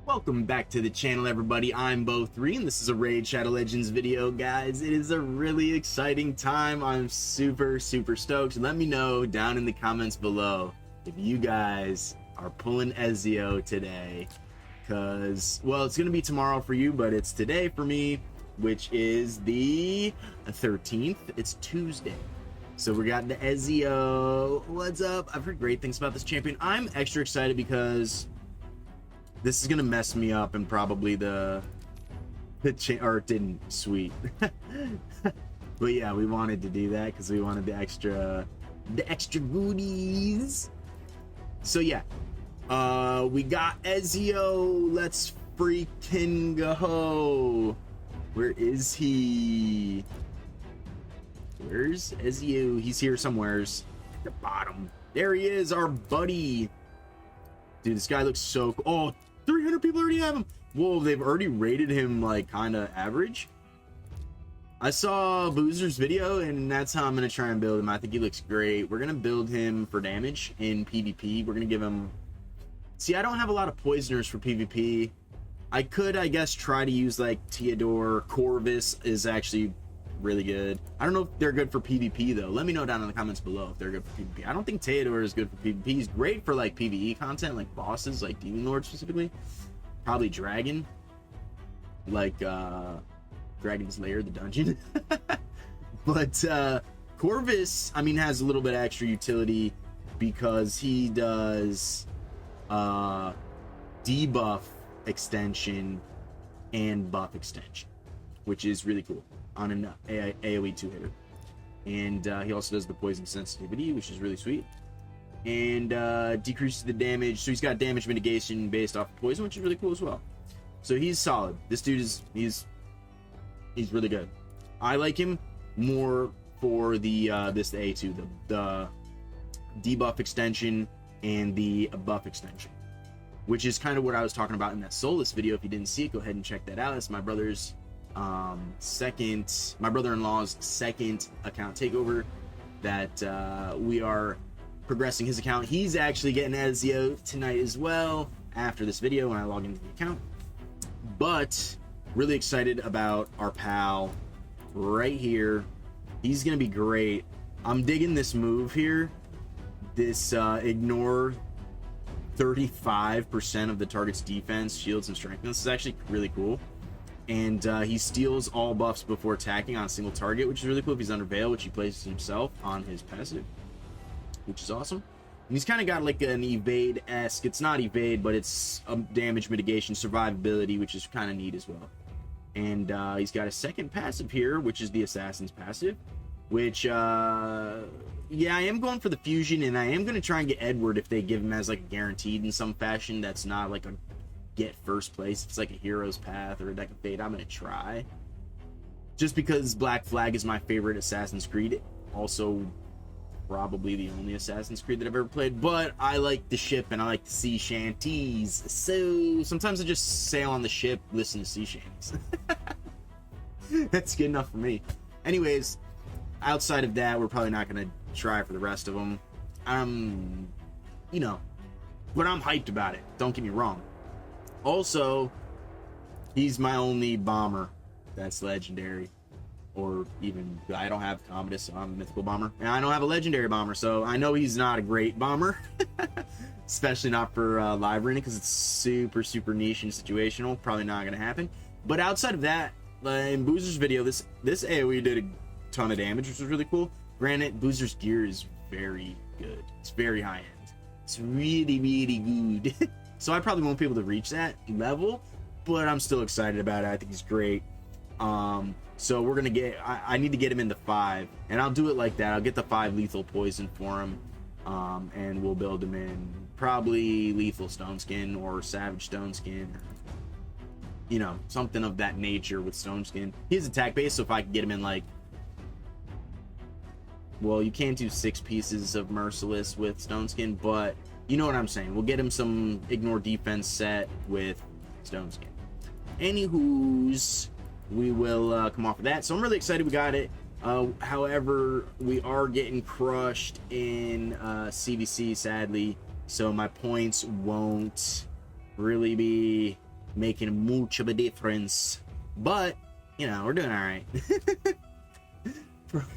Welcome back to the channel, everybody. I'm Bo3 and this is a Raid Shadow Legends video. Guys, it is a really exciting time. I'm super stoked. Let me know down in the comments below if you guys are pulling Ezio today, because, well, it's gonna be tomorrow for you, but it's today for me, which is the 13th. It's Tuesday, so we got the Ezio. What's up? I've heard great things about this champion. I'm extra excited because this is gonna mess me up, and probably or it didn't, sweet. But yeah, we wanted to do that because we wanted the extra goodies. So yeah, we got Ezio. Let's freaking go. Where is he? Where's Ezio? He's here somewheres at the bottom. There he is, our buddy. Dude, this guy looks so cool. Oh, 300 people already have him. Whoa, they've already rated him like kind of average. I saw Boozer's video, and that's how I'm going to try and build him. I think he looks great. We're going to build him for damage in PvP. We're going to give him... See, I don't have a lot of poisoners for PvP. I could, I guess, try to use like Theodore. Corvus is actually really good. I don't know if they're good for PvP though. Let me know down in the comments below if they're good for PvP. I don't think Theodore is good for PvP. He's great for like PvE content, like bosses, like Demon Lord specifically. Probably Dragon, like Dragon's Lair, the dungeon. But Corvus, I mean, has a little bit of extra utility because he does debuff extension and buff extension, which is really cool on an AoE 2-hitter. And he also does the poison sensitivity, which is really sweet, and decreases the damage. So he's got damage mitigation based off of poison, which is really cool as well. So he's solid. This dude is he's really good. I like him more for the A2, the debuff extension and the buff extension, which is kind of what I was talking about in that Solus video. If you didn't see it, go ahead and check that out. It's my brother's my brother-in-law's second account takeover that we are progressing his account. He's actually getting Ezio tonight as well after this video when I log into the account. But really excited about our pal right here. He's gonna be great. I'm digging this move here, this ignore 35% of the target's defense, shields, and strength. This is actually really cool. And he steals all buffs before attacking on a single target, which is really cool if he's under Veil, which he places himself on his passive, which is awesome. And he's kind of got like an evade-esque, it's not evade, but it's a damage mitigation survivability, which is kind of neat as well. And he's got a second passive here, which is the Assassin's passive, which, yeah, I am going for the fusion, and I am going to try and get Edward if they give him as like a guaranteed in some fashion. That's not like a get first place. If it's like a hero's path or a deck of fate, I'm gonna try, just because Black Flag is my favorite Assassin's Creed, also probably the only Assassin's Creed that I've ever played. But I like the ship and I like the sea shanties, so sometimes I just sail on the ship, listen to sea shanties. That's good enough for me. Anyways, outside of that, we're probably not gonna try for the rest of them. You know, but I'm hyped about it, don't get me wrong. Also, he's my only bomber that's legendary, or even, I don't have Commodus, so I'm a mythical bomber, and I don't have a legendary bomber, so I know he's not a great bomber. Especially not for live arena, because it's super niche and situational. Probably not gonna happen. But outside of that, in Boozer's video, this AoE did a ton of damage, which was really cool. Granted, Boozer's gear is very good. It's very high end. It's really good. So I probably won't be able to reach that level, but I'm still excited about it. I think he's great. So we're gonna get, I need to get him into 5, and I'll do it like that. I'll get the 5 lethal poison for him, and we'll build him in probably lethal stone skin or savage stone skin, or, you know, something of that nature with stone skin. He's attack based, so if I can get him in like, well, you can't do 6 pieces of merciless with stone skin, but you know what I'm saying. We'll get him some ignore defense set with stone skin. Anywho's, we will come off of that. So I'm really excited we got it. However, we are getting crushed in CVC, sadly. so my points won't really be making much of a difference. But, you know, we're doing all right.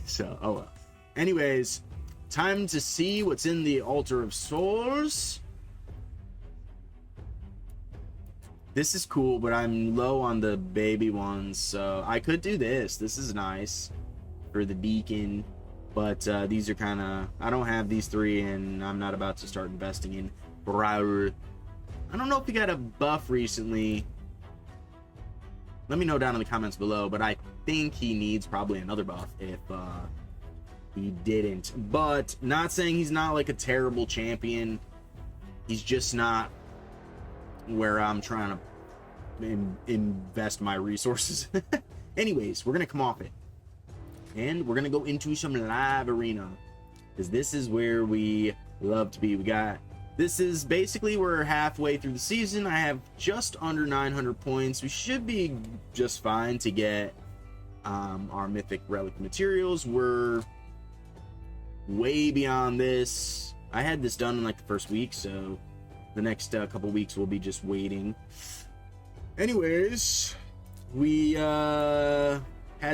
So, oh well. Anyways, time to see what's in the Altar of Souls. This is cool, but I'm low on the baby ones, so I could do this. This is nice for the Deacon, but these are kind of... I don't have these three, and I'm not about to start investing in Plarium. I don't know if he got a buff recently. Let me know down in the comments below, but I think he needs probably another buff if he didn't. But not saying he's not like a terrible champion. He's just not where I'm trying to invest my resources. Anyways, we're gonna come off it, and we're gonna go into some live arena, because this is where we love to be. This is basically, we're halfway through the season. I have just under 900 points. We should be just fine to get our mythic relic materials. We're way beyond this. I had this done in like the first week, so the next couple weeks we'll be just waiting. Anyways, we had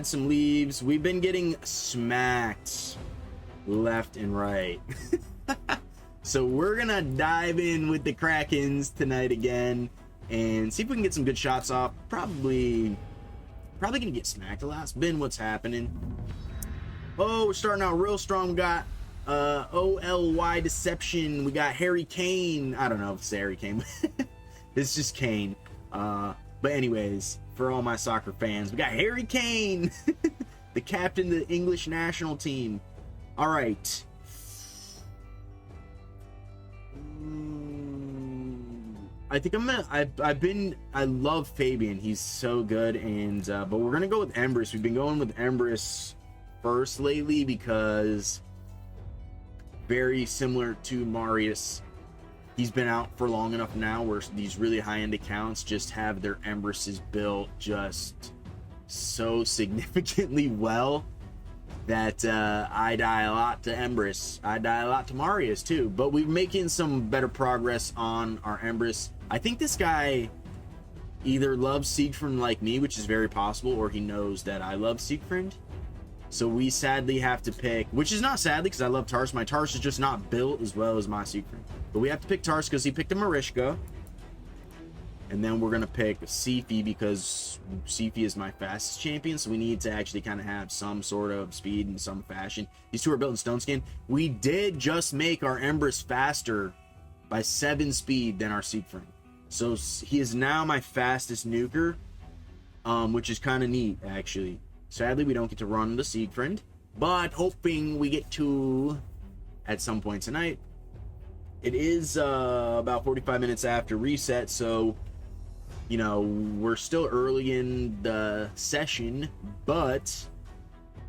some leaves. We've been getting smacked left and right. So we're gonna dive in with the Krakens tonight again and see if we can get some good shots off. Probably gonna get smacked a lot. It's been what's happening. Oh, we're starting out real strong. We got OLY Deception. We got Harry Kane. I don't know if it's Harry Kane. It's just Kane. But anyways, for all my soccer fans, we got Harry Kane, the captain of the English national team. All right. I think I'm gonna... I love Fabian. He's so good, and but we're gonna go with Empress. We've been going with Empress first lately because very similar to Marius. He's been out for long enough now where these really high-end accounts just have their Empresses built just so significantly well that I die a lot to Empress. I die a lot to Marius too, but we're making some better progress on our Empress. I think this guy either loves Siegfried like me, which is very possible, or he knows that I love Siegfried. So we sadly have to pick, which is not sadly because I love Tars. My Tars is just not built as well as my Siegfried. But we have to pick Tars because he picked a Marishka. And then we're going to pick Sifi because Sifi is my fastest champion. So we need to actually kind of have some sort of speed in some fashion. These two are built in Stone Skin. We did just make our Empress faster by 7 speed than our Siegfried. So he is now my fastest nuker, which is kind of neat, actually. Sadly, we don't get to run the Siegfried, but hoping we get to at some point tonight. It is about 45 minutes after reset, so, you know, we're still early in the session, but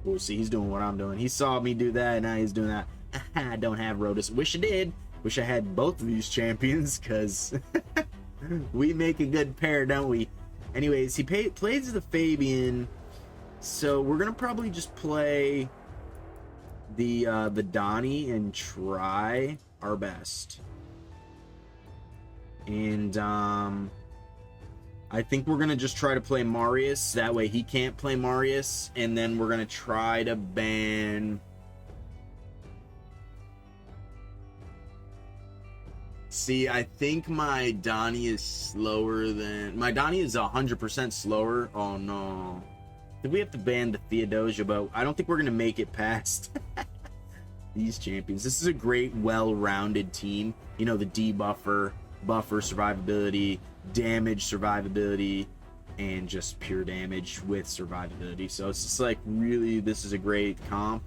we'll see. He's doing what I'm doing. He saw me do that, and now he's doing that. I don't have Rotus. Wish I did. Wish I had both of these champions, because we make a good pair, don't we? Anyways, he plays the Fabian, so we're going to probably just play the Donnie and try our best. And I think we're gonna just try to play Marius, that way he can't play Marius, and then we're gonna try to ban... See, I think my Donnie is slower than... My Donnie is 100% slower. Oh no. Did we have to ban the Theodosia, but I don't think we're gonna make it past these champions. This is a great, well-rounded team. You know, the debuffer, buffer, survivability, damage, survivability, and just pure damage with survivability. So it's just like, really, this is a great comp.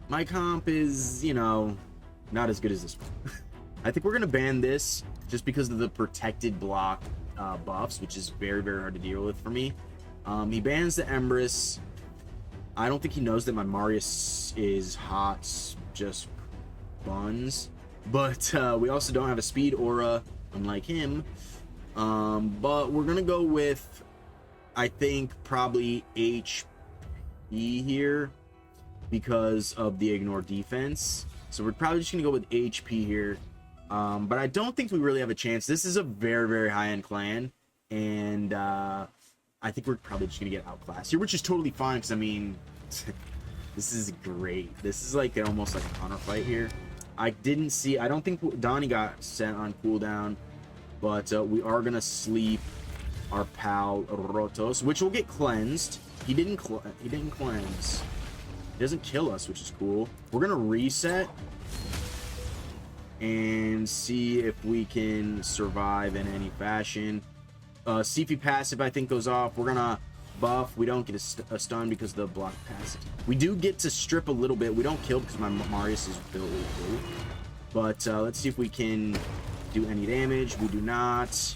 My comp is, you know, not as good as this one. I think we're gonna ban this just because of the protected block buffs, which is very, very hard to deal with for me. He bans the Empress. I don't think he knows that my Marius is hot, just buns. But we also don't have a speed aura, unlike him. But we're gonna go with, I think, probably HP here because of the ignore defense. So we're probably just gonna go with HP here. But I don't think we really have a chance. This is a very, very high-end clan, and I think we're probably just gonna get outclassed here, which is totally fine, because I mean, this is great. This is like almost like a honor fight here. I don't think Donnie got sent on cooldown, but we are gonna sleep our pal Rotos, which will get cleansed. He didn't cleanse. He doesn't kill us, which is cool. We're gonna reset and see if we can survive in any fashion. Sifi passive, I think, goes off. We're gonna buff. We don't get a stun because of the block passive. We do get to strip a little bit. We don't kill because my Marius is built really cool. But let's see if we can do any damage. We do not.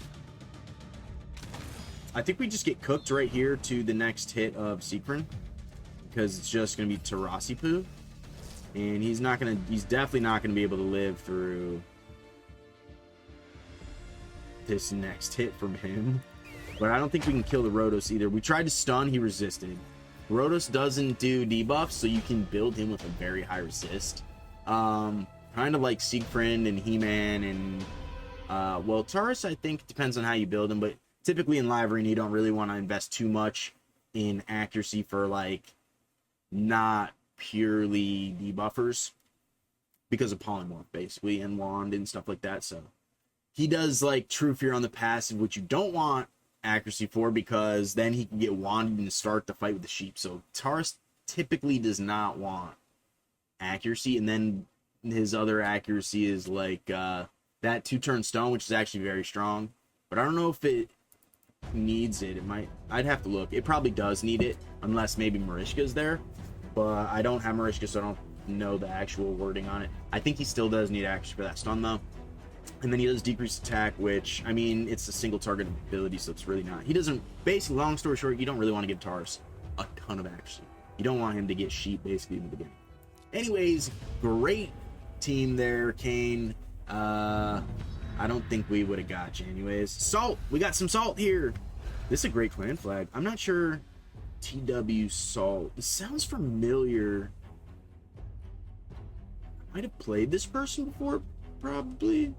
I think we just get cooked right here to the next hit of Siegfried, because it's just gonna be Tarasipu. And he's definitely not going to be able to live through this next hit from him. But I don't think we can kill the Rotos either. We tried to stun, he resisted. Rotos doesn't do debuffs, so you can build him with a very high resist. Kind of like Siegfried and He-Man and... well, Taurus, I think, depends on how you build him, but typically in Live Arena, you don't really want to invest too much in accuracy for, like, not purely debuffers, because of polymorph basically and wand and stuff like that. So he does like true fear on the passive, which you don't want accuracy for, because then he can get wanded and start the fight with the sheep. So Taurus typically does not want accuracy, and then his other accuracy is like that 2-turn stone, which is actually very strong, but I don't know if it needs it. I'd have to look. It probably does need it, unless maybe Marishka's there. But I don't have Marishka, so I don't know the actual wording on it. I think he still does need accuracy for that stun, though. And then he does decreased attack, which, I mean, it's a single target ability, so it's really not. He doesn't... Basically, long story short, you don't really want to give Taurus a ton of accuracy. You don't want him to get sheep, basically, in the beginning. Anyways, great team there, Kane. I don't think we would have got you anyways. Salt! We got some salt here! This is a great clan flag. I'm not sure... TW Salt. This sounds familiar. I might have played this person before, probably.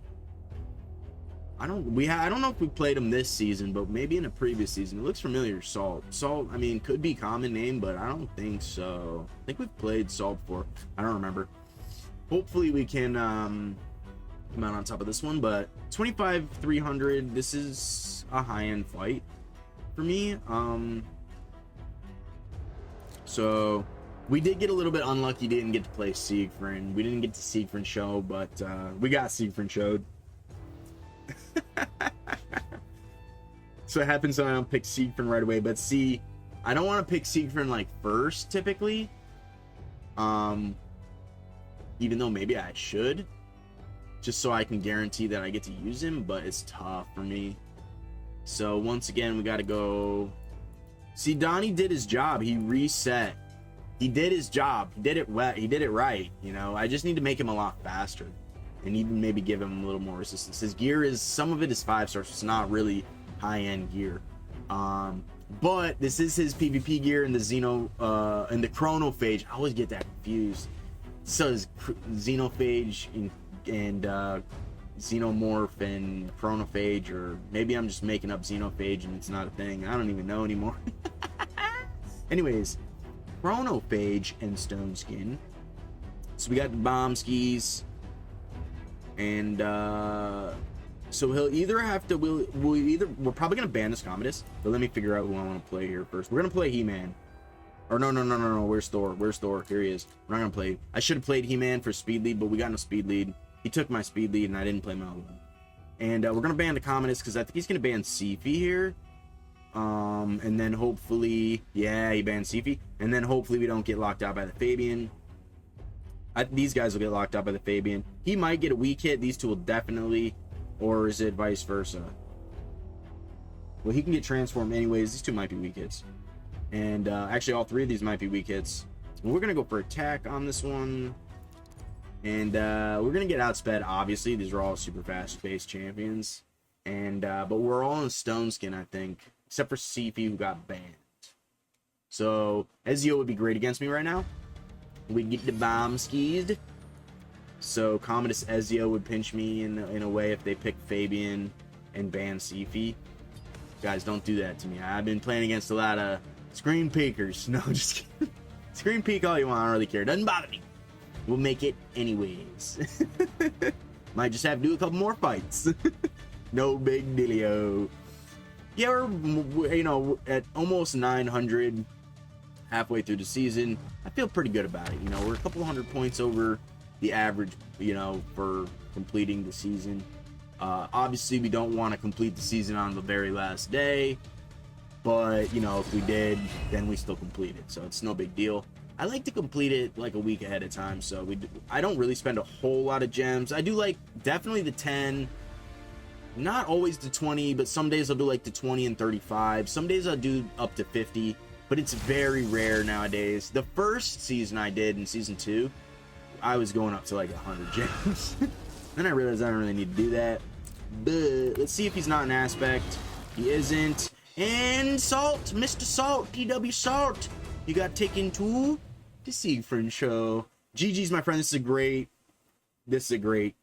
I don't know if we played him this season, but maybe in a previous season. It looks familiar. Salt. Salt, I mean, could be common name, but I don't think so. I think we've played Salt before. I don't remember. Hopefully we can come out on top of this one, but 25,300. This is a high-end fight for me. So we did get a little bit unlucky, didn't get to play Siegfried. We didn't get to Siegfried show, but we got Siegfried showed. So it happens that I don't pick Siegfried right away, but see, I don't want to pick Siegfried like first typically. Even though maybe I should, just so I can guarantee that I get to use him, but it's tough for me. So once again, we got to go. See, Donnie did his job. He reset. He did his job. He did it well. He did it right. You know, I just need to make him a lot faster, and even maybe give him a little more resistance. His gear is, some of it is 5-star, so it's not really high-end gear. But this is his PvP gear and the and the Chronophage. I always get that confused. So his Xenophage and Xenomorph and Chronophage, or maybe I'm just making up Xenophage and it's not a thing. I don't even know anymore. Anyways, Chronophage and Stone Skin. So we got the bomb skis, and so he'll either have to we're probably gonna ban this Commodus, but let me figure out who I want to play here first. We're gonna play He-Man. Or no, where's Thor? Here he is. We're not gonna play. I should have played He-Man for speed lead, but we got no speed lead. He took my speed lead and I didn't play my other one. And we're gonna ban the Commodus because I think he's gonna ban Sifi here. And then hopefully, yeah, he banned Sifi. And then hopefully we don't get locked out by the Fabian. These guys will get locked out by the Fabian. He might get a weak hit. These two will definitely. Or is it vice versa? Well, he can get transformed anyways. These two might be weak hits. And actually, all three of these might be weak hits. We're going to go for attack on this one. And we're going to get outsped, obviously. These are all super fast-paced champions. And but we're all in Stone Skin, I think. Except for Sifi, who got banned. So, Ezio would be great against me right now. We get the bomb skis. So Commodus Ezio would pinch me in a way if they pick Fabian and ban Sifi. Guys, don't do that to me. I've been playing against a lot of screen peekers. No, just kidding. Screen peek all you want. I don't really care. Doesn't bother me. We'll make it anyways. Might just have to do a couple more fights. No big dealio. Yeah, we're, you know, at almost 900 halfway through the season. I feel pretty good about it. You know, we're a couple hundred points over the average, you know, for completing the season. Obviously, we don't want to complete the season on the very last day. But, you know, if we did, then we still complete it. So it's no big deal. I like to complete it like a week ahead of time. So I don't really spend a whole lot of gems. I do like definitely the 10. Not always the 20, but some days I'll do like the 20 and 35. Some days I'll do up to 50, but it's very rare nowadays. The first season I did in season 2, I was going up to like 100 gems. Then I realized I don't really need to do that. But let's see if he's not an aspect. He isn't. And Salt, Mr. Salt, TW Salt. You got taken to the Siegfried show. GG's, my friend. This is a great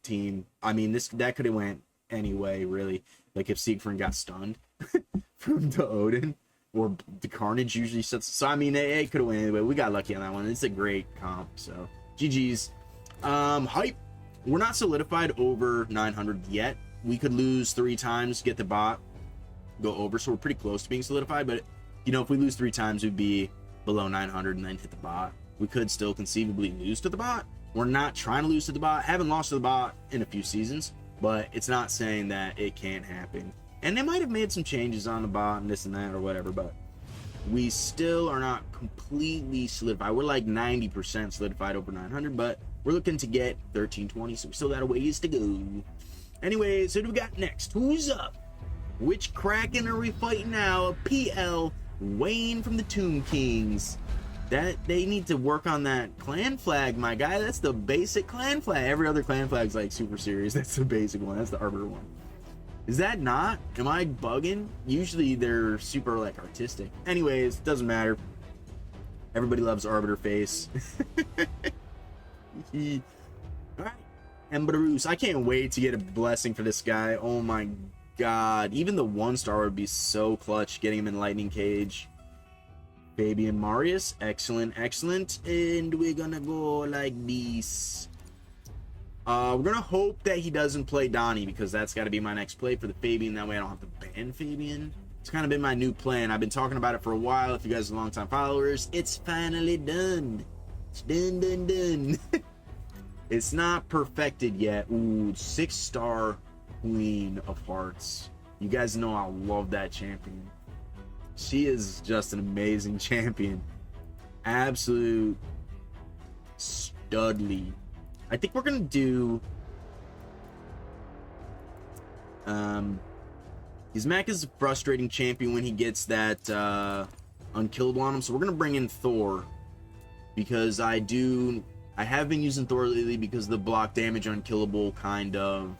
team. I mean, that could have went anyway, really. Like if Siegfried got stunned from the Odin, or the Carnage usually sets. So I mean, it could have went anyway. We got lucky on that one. It's a great comp. So GG's. Hype. We're not solidified over 900 yet. We could lose 3 times, get the bot, go over. So we're pretty close to being solidified. But you know, if we lose 3 times, we'd be below 900 and then hit the bot. We could still conceivably lose to the bot. We're not trying to lose to the bot. Haven't lost to the bot in a few seasons. But it's not saying that it can't happen. And they might have made some changes on the bot and this and that or whatever, but we still are not completely solidified. We're like 90% solidified over 900, but we're looking to get 1320, so we still got a ways to go. Anyways, who do we got next? Who's up? Which Kraken are we fighting now? PL Wayne from the Tomb Kings. That they need to work on that clan flag, my guy. That's the basic clan flag. Every other clan flag's like super serious. That's the basic one. That's the Arbiter one. Is that not? Am I bugging? Usually they're super like artistic. Anyways, doesn't matter. Everybody loves Arbiter face. Alright. Emberus. I can't wait to get a blessing for this guy. Oh my god. Even the 1-star would be so clutch getting him in Lightning Cage. Fabian Marius, excellent, excellent. And we're gonna go like this. We're gonna hope that he doesn't play Donnie, because that's got to be my next play for the Fabian. That way I don't have to ban Fabian. It's kind of been my new plan. I've been talking about it for a while. If you guys are longtime followers, it's finally done. It's done. It's not perfected yet. Ooh, 6-star Queen of Hearts. You guys know I love that champion. She is just an amazing champion. Absolute studly. I think we're gonna do his Mac is a frustrating champion when he gets that unkillable on him, so we're gonna bring in Thor, because I have been using Thor lately because of the block damage unkillable kind of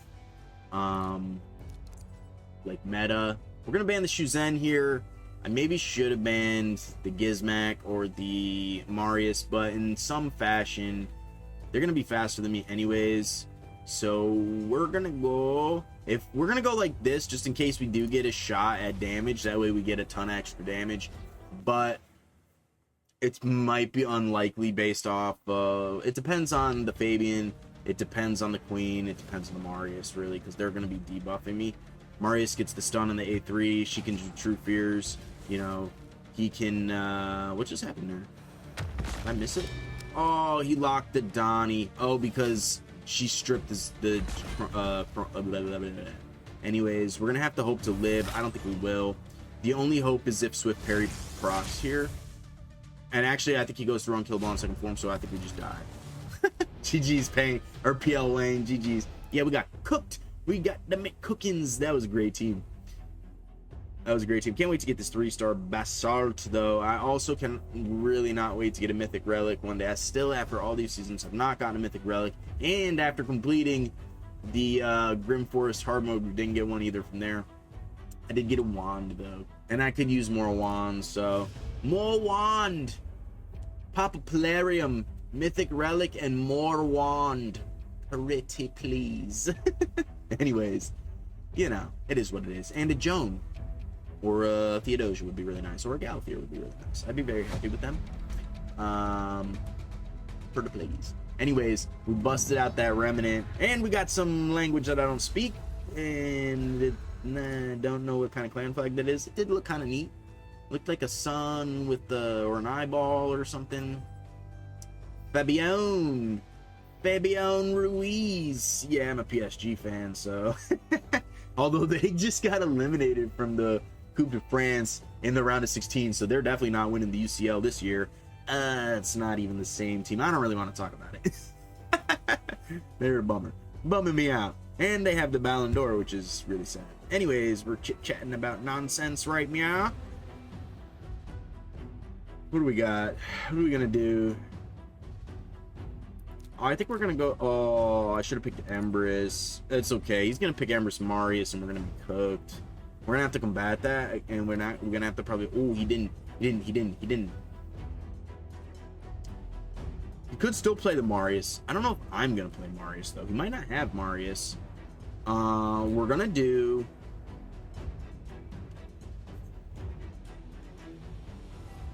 like meta. We're gonna ban the Shuzen here. I maybe should have banned the Gizmac or the Marius, but in some fashion, they're going to be faster than me anyways. So we're going to go... If we're going to go like this, just in case we do get a shot at damage, that way we get a ton of extra damage. But it might be unlikely based off... it depends on the Fabian, it depends on the Queen, it depends on the Marius, really, because they're going to be debuffing me. Marius gets the stun on the A3, she can do True Fears. You know, he can, what just happened there? Did I miss it? Oh, he locked the Donnie. Oh, because she stripped the anyways, we're gonna have to hope to live. I don't think we will. The only hope is if Swift Parry procs here. And actually, I think he goes through unkillable on second form, so I think we just die. GG's Pain, or PL Wayne, GG's. Yeah, we got cooked. We got the McCookins. That was a great team. That was a great team. Can't wait to get this 3-star Basalt, though. I also can really not wait to get a Mythic Relic one day. I still, after all these seasons, have not gotten a Mythic Relic. And after completing the Grim Forest hard mode, we didn't get one either from there. I did get a wand, though. And I could use more wands, so... More wand! Pop a Plarium, Mythic Relic, and more wand. Pretty please. Anyways, you know, it is what it is. And a Joan or a Theodosia would be really nice, or a Galthier would be really nice. I'd be very happy with them. Pretty please. Anyways, we busted out that remnant, and we got some language that I don't speak, and don't know what kind of clan flag that is. It did look kind of neat. Looked like a sun with or an eyeball or something. Fabian Ruiz. Yeah, I'm a PSG fan, so although they just got eliminated from the Coupe de France in the round of 16, so they're definitely not winning the UCL this year. It's not even the same team. I don't really want to talk about it. They're a bummer. Bumming me out. And they have the Ballon d'Or, which is really sad. Anyways, we're chit-chatting about nonsense right meow. What do we got? What are we going to do? Oh, I think we're going to go... Oh, I should have picked Embrys. It's okay. He's going to pick Embrys Marius, and we're going to be cooked. We're going to have to combat that, and we're going to have to probably... Oh, he didn't. He could still play the Marius. I don't know if I'm going to play Marius, though. He might not have Marius. We're going to do...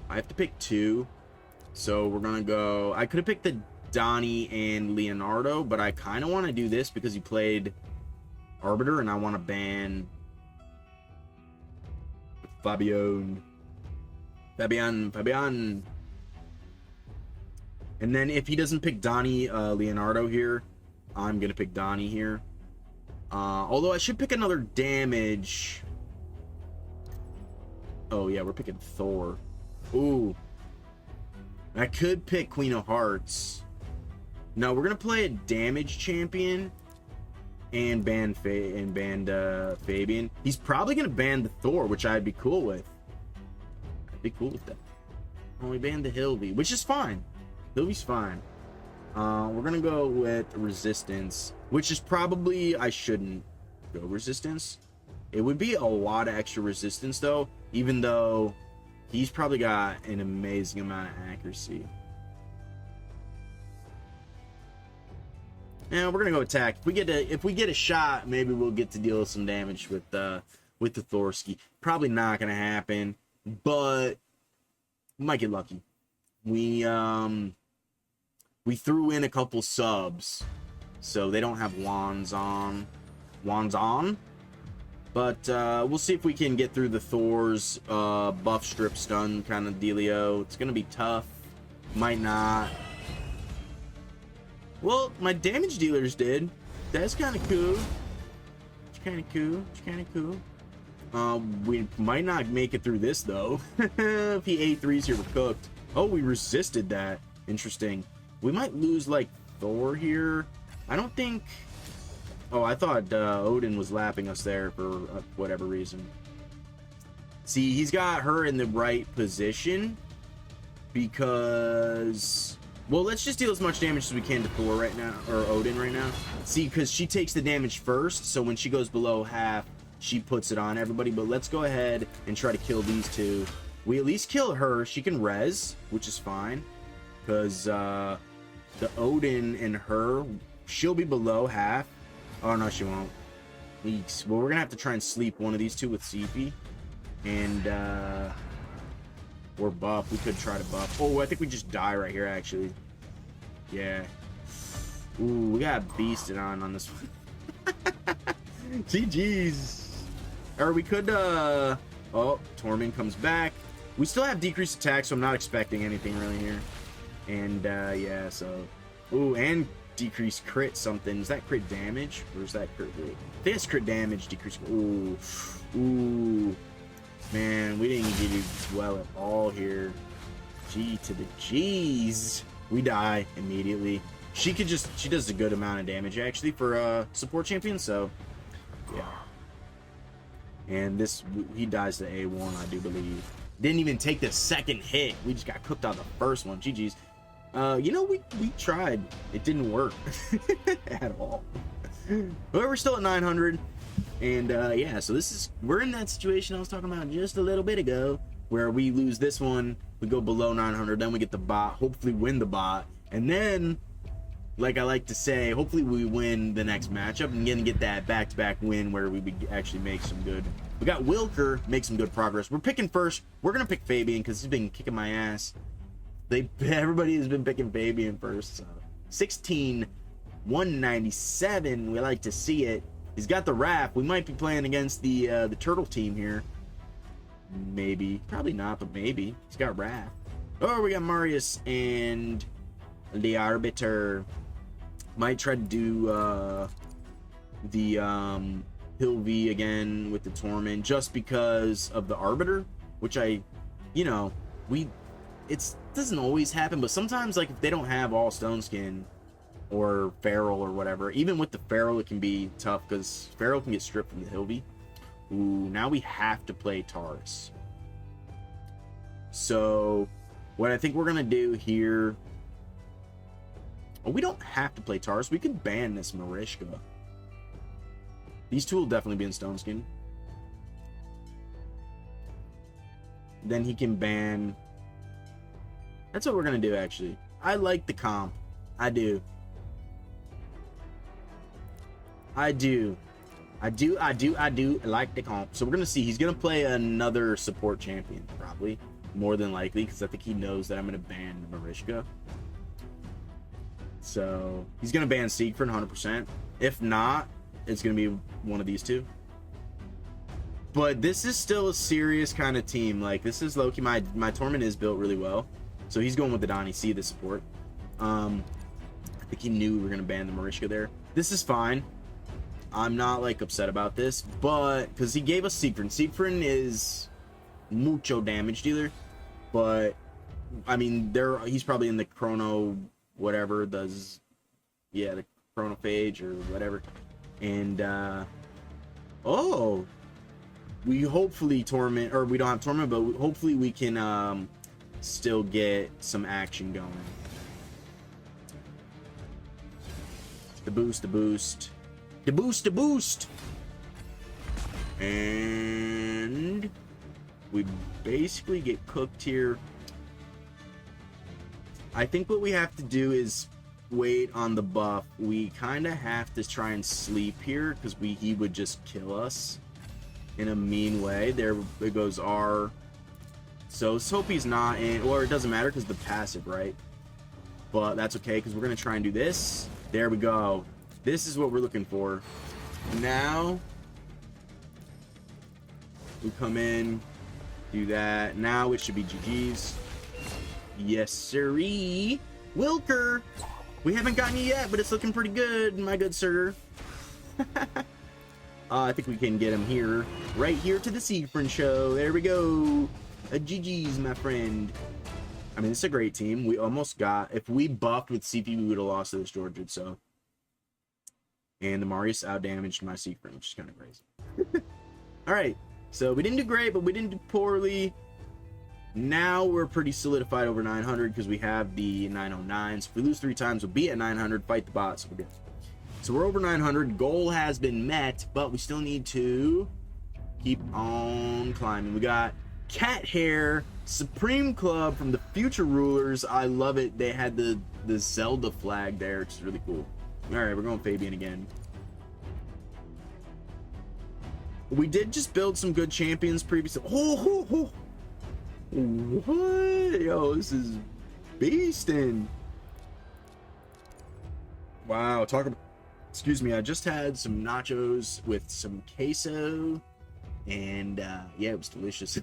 I have to pick two. So we're going to go... I could have picked the Donnie and Leonardo, but I kind of want to do this because he played Arbiter, and I want to ban Fabian. And then if he doesn't pick Donnie Leonardo here, I'm going to pick Donnie here. Although I should pick another damage. Oh, yeah, we're picking Thor. Ooh. I could pick Queen of Hearts. No, we're going to play a damage champion and ban Fabian. He's probably going to ban the Thor, which I'd be cool with. I'd be cool with that. Only banned the Hilby, which is fine. Hilby's fine. We're going to go with Resistance, which is probably... I shouldn't go Resistance. It would be a lot of extra Resistance, though, even though he's probably got an amazing amount of accuracy. Yeah, we're gonna go attack. If we get a shot, maybe we'll get to deal some damage with the Thorsky. Probably not gonna happen, but we might get lucky. We threw in a couple subs, so they don't have wands on. But we'll see if we can get through the Thor's buff strip stun kind of dealio. It's gonna be tough. Might not. Well, my damage dealers did. That's kind of cool. It's kind of cool. We might not make it through this, though. If he A3s here, we're cooked. Oh, we resisted that. Interesting. We might lose, like, Thor here. I don't think... Oh, I thought Odin was lapping us there for whatever reason. See, he's got her in the right position. Because... Well, let's just deal as much damage as we can to Thor right now, or Odin right now. See, because she takes the damage first, so when she goes below half, she puts it on everybody. But let's go ahead and try to kill these two. We at least kill her. She can res, which is fine. Because the Odin and her, she'll be below half. Oh, no, she won't. Eeks. Well, we're going to have to try and sleep one of these two with CP. And, or buff. We could try to buff. Oh, I think we just die right here, actually. Yeah. Ooh, we got beasted on this one. GG's. Or we could, oh, Tormund comes back. We still have decreased attack, so I'm not expecting anything really here. And, yeah, so... Ooh, and decreased crit something. Is that crit damage? Or is that crit rate? I think it's crit damage, decreased... Ooh. Ooh. Man, we didn't do well at all here. G to the G's. We die immediately. She does a good amount of damage, actually, for a support champion, so... Yeah. And he dies to A1, I do believe. Didn't even take the second hit. We just got cooked on the first one. GG's. You know, we tried. It didn't work at all. But we're still at 900. And yeah, so we're in that situation I was talking about just a little bit ago, where we lose this one, we go below 900, then we get the bot, hopefully win the bot, and then like I like to say, hopefully we win the next matchup and gonna get that back-to-back win where we would actually make some good. We got Wilker, make some good progress. We're picking first. We're gonna pick Fabian because he's been kicking my ass. Everybody has been picking Fabian first. So 16, 197. We like to see it. He's got the Wrath. We might be playing against the Turtle team here. Maybe, probably not, but maybe. He's got Wrath. Oh, we got Marius and the Arbiter. Might try to do the Hill V again with the Torment just because of the Arbiter, which it doesn't always happen, but sometimes, like, if they don't have all Stone Skin or Feral or whatever, even with the Feral it can be tough because Feral can get stripped from the Hill V. Ooh, now we have to play Taurus. So what I think we're gonna do here, we don't have to play Taurus. We can ban this Marishka. These two will definitely be in Stone Skin. Then he can ban. That's what we're gonna do, actually. I like the comp. I do. I like the comp. So we're gonna see. He's gonna play another support champion, probably. More than likely, because I think he knows that I'm gonna ban Marishka. So he's gonna ban Siegfried 100%. If not, it's gonna be one of these two. But this is still a serious kind of team. Like, this is low-key. My Torment is built really well. So he's going with the Donnie C, the support. I think he knew we were gonna ban the Marishka there. This is fine. I'm not, like, upset about this, but because he gave us Siegfried. Siegfried is mucho damage dealer, but I mean, he's probably in the Chrono whatever does, yeah, the Chronophage or whatever, and oh, we hopefully Torment, or we don't have Torment, but hopefully we can still get some action going. The boost. And we basically get cooked here. I think what we have to do is wait on the buff. We kind of have to try and sleep here because he would just kill us in a mean way. There it goes R. So let's hope he's not in, or it doesn't matter because the passive, right? But that's okay because we're gonna try and do this. There we go. This is what we're looking for. Now we come in, do that. Now it should be GG's. Yes, sirree. Wilker, we haven't gotten you yet, but it's looking pretty good, my good sir. I think we can get him here, right here to the Siegfried show. There we go. A GG's, my friend. I mean, it's a great team. We almost got, if we buffed with CP, we would have lost to this Georgia, so. And the Marius outdamaged my Siegfried, which is kind of crazy. Alright, so we didn't do great, but we didn't do poorly. Now we're pretty solidified over 900 because we have the 909s. If we lose 3 times, we'll be at 900, fight the bots, we're good. So we're over 900, goal has been met, but we still need to keep on climbing. We got Cat Hair, Supreme Club from the Future Rulers. I love it. They had the Zelda flag there, which is really cool. Alright, we're going Fabian again. We did just build some good champions previously. Oh. What? Yo, this is beastin'. Wow, talk about... Excuse me, I just had some nachos with some queso. And, yeah, it was delicious.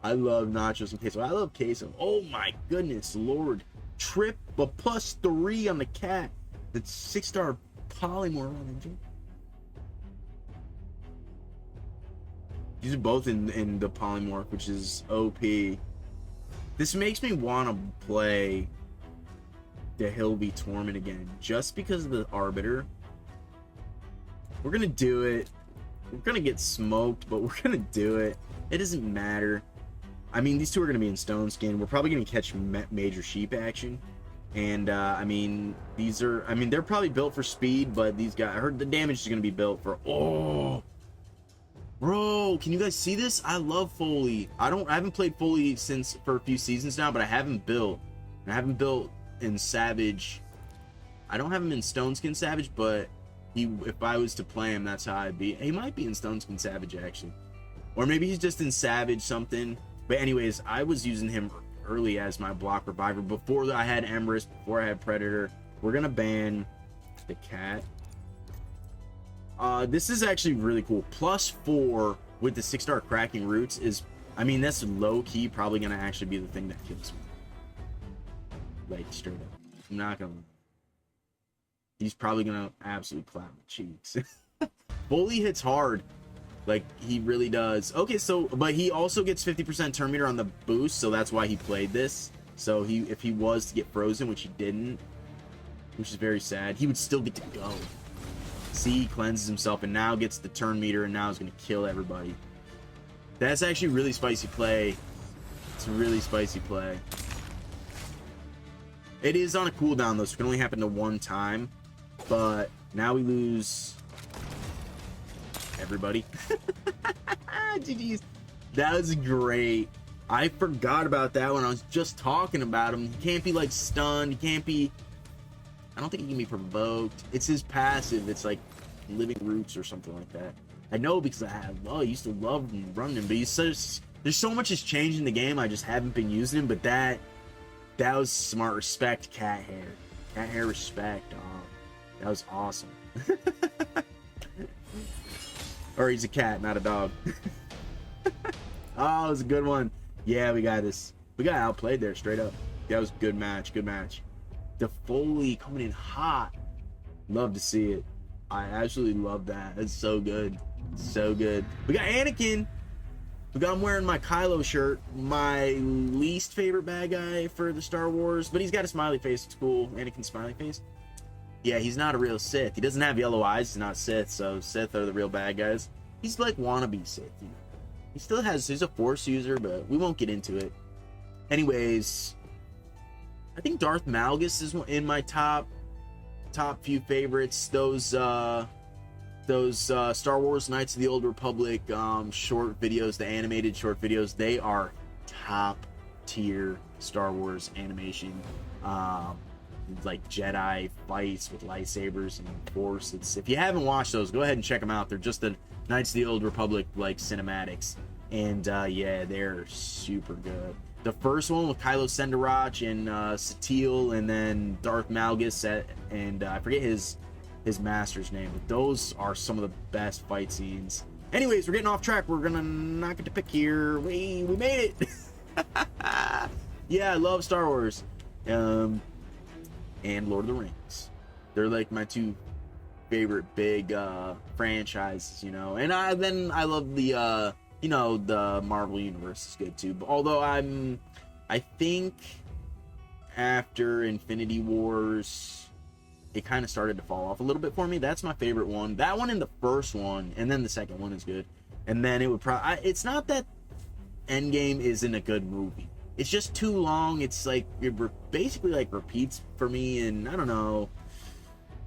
I love nachos and queso. I love queso. Oh, my goodness, Lord. Triple +3 on the cat. That's 6-star polymorph. These are both in the polymorph, which is OP. This makes me want to play the Hilby Torment again, just because of the Arbiter. We're gonna do it. We're gonna get smoked, but we're gonna do it. It doesn't matter. I mean, these two are gonna be in Stone Skin. We're probably gonna catch major sheep action. And I mean, they're probably built for speed, but these guys, I heard the damage is gonna be built for. Oh, bro, can you guys see this? I love Foley. I haven't played Foley for a few seasons now, but I haven't built. I have him built in Savage. I don't have him in Stone Skin Savage, but if I was to play him, that's how I'd be. He might be in Stone Skin Savage, actually. Or maybe he's just in Savage something. But anyways, I was using him early as my block reviver before I had Emrys, before I had Predator. We're gonna ban the cat. This is actually really cool. +4 with the 6-star Kraken roots is, I mean, that's low-key probably gonna actually be the thing that kills me. Like, straight up. I'm not gonna... He's probably gonna absolutely clap my cheeks. Bully hits hard. Like, he really does. Okay, so, but he also gets 50% turn meter on the boost, so that's why he played this. So if he was to get frozen, which he didn't, which is very sad, he would still get to go. See, he cleanses himself and now gets the turn meter and now is going to kill everybody. That's actually really spicy play. It's a really spicy play. It is on a cooldown though, so it can only happen to one time. But now we lose everybody. GG's. That was great. I forgot about that when I was just talking about him. He can't be like stunned. He can't be... I don't think he can be provoked. It's his passive. It's like living roots or something like that. I know because I used to love running him, but he's such... There's so much has changed in the game. I just haven't been using him, but that was smart. Respect cat hair. Cat hair respect, dog. That was awesome. Or he's a cat, not a dog. Oh, it was a good one. Yeah, we got this. We got outplayed there, straight up. That was a good match. Good match. The Foley coming in hot. Love to see it. I absolutely love that. It's so good. So good. We got Anakin. We got him wearing my Kylo shirt. My least favorite bad guy for the Star Wars. But he's got a smiley face. It's cool. Anakin smiley face. Yeah, he's not a real Sith. He doesn't have yellow eyes. He's not Sith. So Sith are the real bad guys. He's like wannabe Sith. You know? He still has... He's a Force user, but we won't get into it. Anyways... I think Darth Malgus is in my top few favorites. Those Star Wars Knights of the Old Republic short videos, the animated short videos, they are top tier Star Wars animation. Like Jedi fights with lightsabers and Force. If you haven't watched those, go ahead and check them out. They're just the Knights of the Old Republic like cinematics, and yeah, they're super good. The first one with Kylo Sendarach and Satele, and then Darth Malgus, and I forget his master's name. But those are some of the best fight scenes. Anyways, we're getting off track. We're gonna not get to pick here. We made it. Yeah, I love Star Wars, and Lord of the Rings. They're like my two favorite big franchises, you know. And I love the you know, the Marvel Universe is good too. But although I think after Infinity Wars, it kind of started to fall off a little bit for me. That's my favorite one. That one and the first one, and then the second one is good. And then it would probably... It's not that Endgame isn't a good movie. It's just too long. It's like, it basically like repeats for me, and I don't know.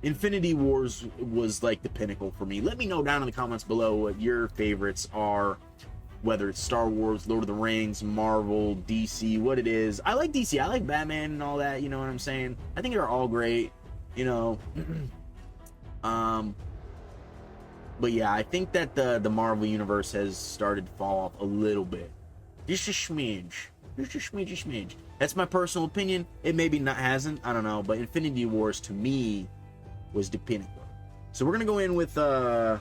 Infinity Wars was like the pinnacle for me. Let me know down in the comments below what your favorites are, whether it's Star Wars, Lord of the Rings, Marvel, DC, what it is. I like DC. I like Batman and all that, you know what I'm saying? I think they're all great, you know. But yeah, I think that the Marvel Universe has started to fall off a little bit. Just a smidge. Just a smidge. That's my personal opinion. It maybe not hasn't. I don't know. But Infinity Wars, to me, was the pinnacle. So we're gonna go in with I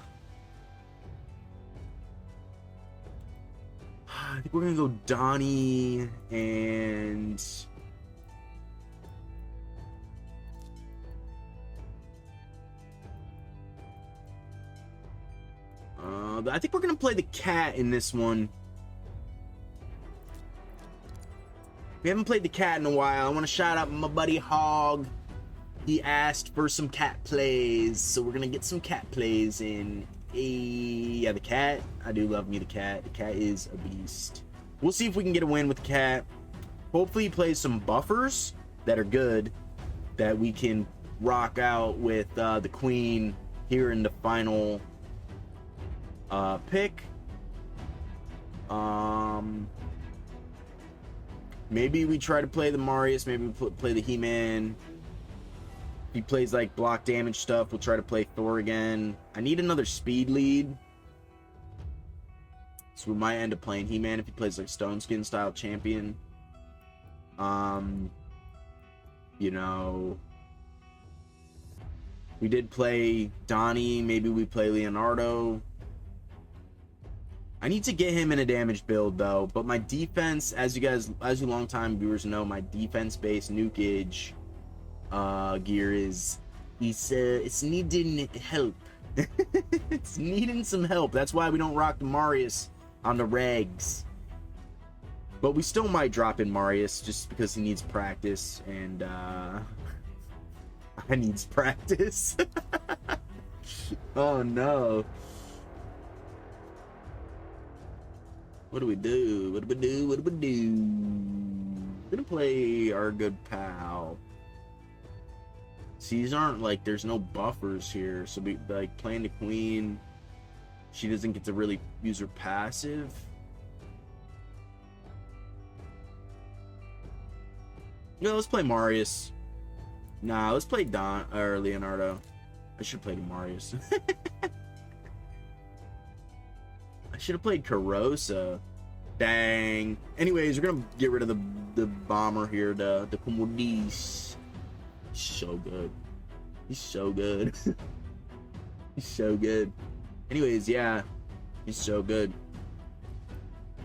think we're gonna go Donnie and I think we're gonna play the cat in this one. We haven't played the cat in a while. I want to shout out my buddy Hog. He asked for some cat plays, so we're gonna get some cat plays in. Yeah, the cat. I do love me the cat. The cat is a beast. We'll see if we can get a win with the cat. Hopefully he plays some buffers that are good, that we can rock out with the queen here in the final pick. Maybe we try to play the Marius. Maybe we play the He-Man. If he plays like block damage stuff, we'll try to play Thor again. I need another speed lead. So we might end up playing He-Man if he plays like Stone Skin style champion. You know, we did play Donnie. Maybe we play Leonardo. I need to get him in a damage build though. But my defense, as you longtime viewers know, my defense-based nukage gear is it's needing help. It's needing some help. That's why we don't rock the Marius on the regs. But we still might drop in Marius just because he needs practice, and I needs practice. Oh no. What do we do? What do we do? What do we do? We're gonna play our good pal. See, these aren't like, there's no buffers here, so we like playing the queen. She doesn't get to really use her passive. No, let's play Marius. Nah, let's play Don or Leonardo. I should have played Marius. I should have played Carosa. Dang. Anyways, we're gonna get rid of the bomber here, the Comodis. He's so good. He's so good. He's so good. Anyways, yeah, he's so good.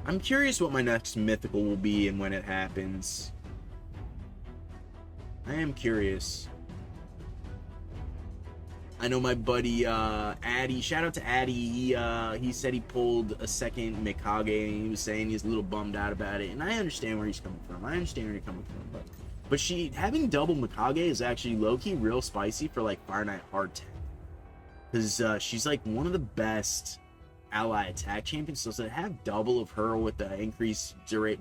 I'm curious what my next mythical will be and when it happens. I am curious. I know my buddy Addy, shout out to Addy, he said he pulled a second Mikage, and he was saying he's a little bummed out about it, and I understand where he's coming from. But having double Mikage is actually low-key real spicy for like Fire Knight Hard Tech, because she's like one of the best ally attack champions. So to have double of her with the increased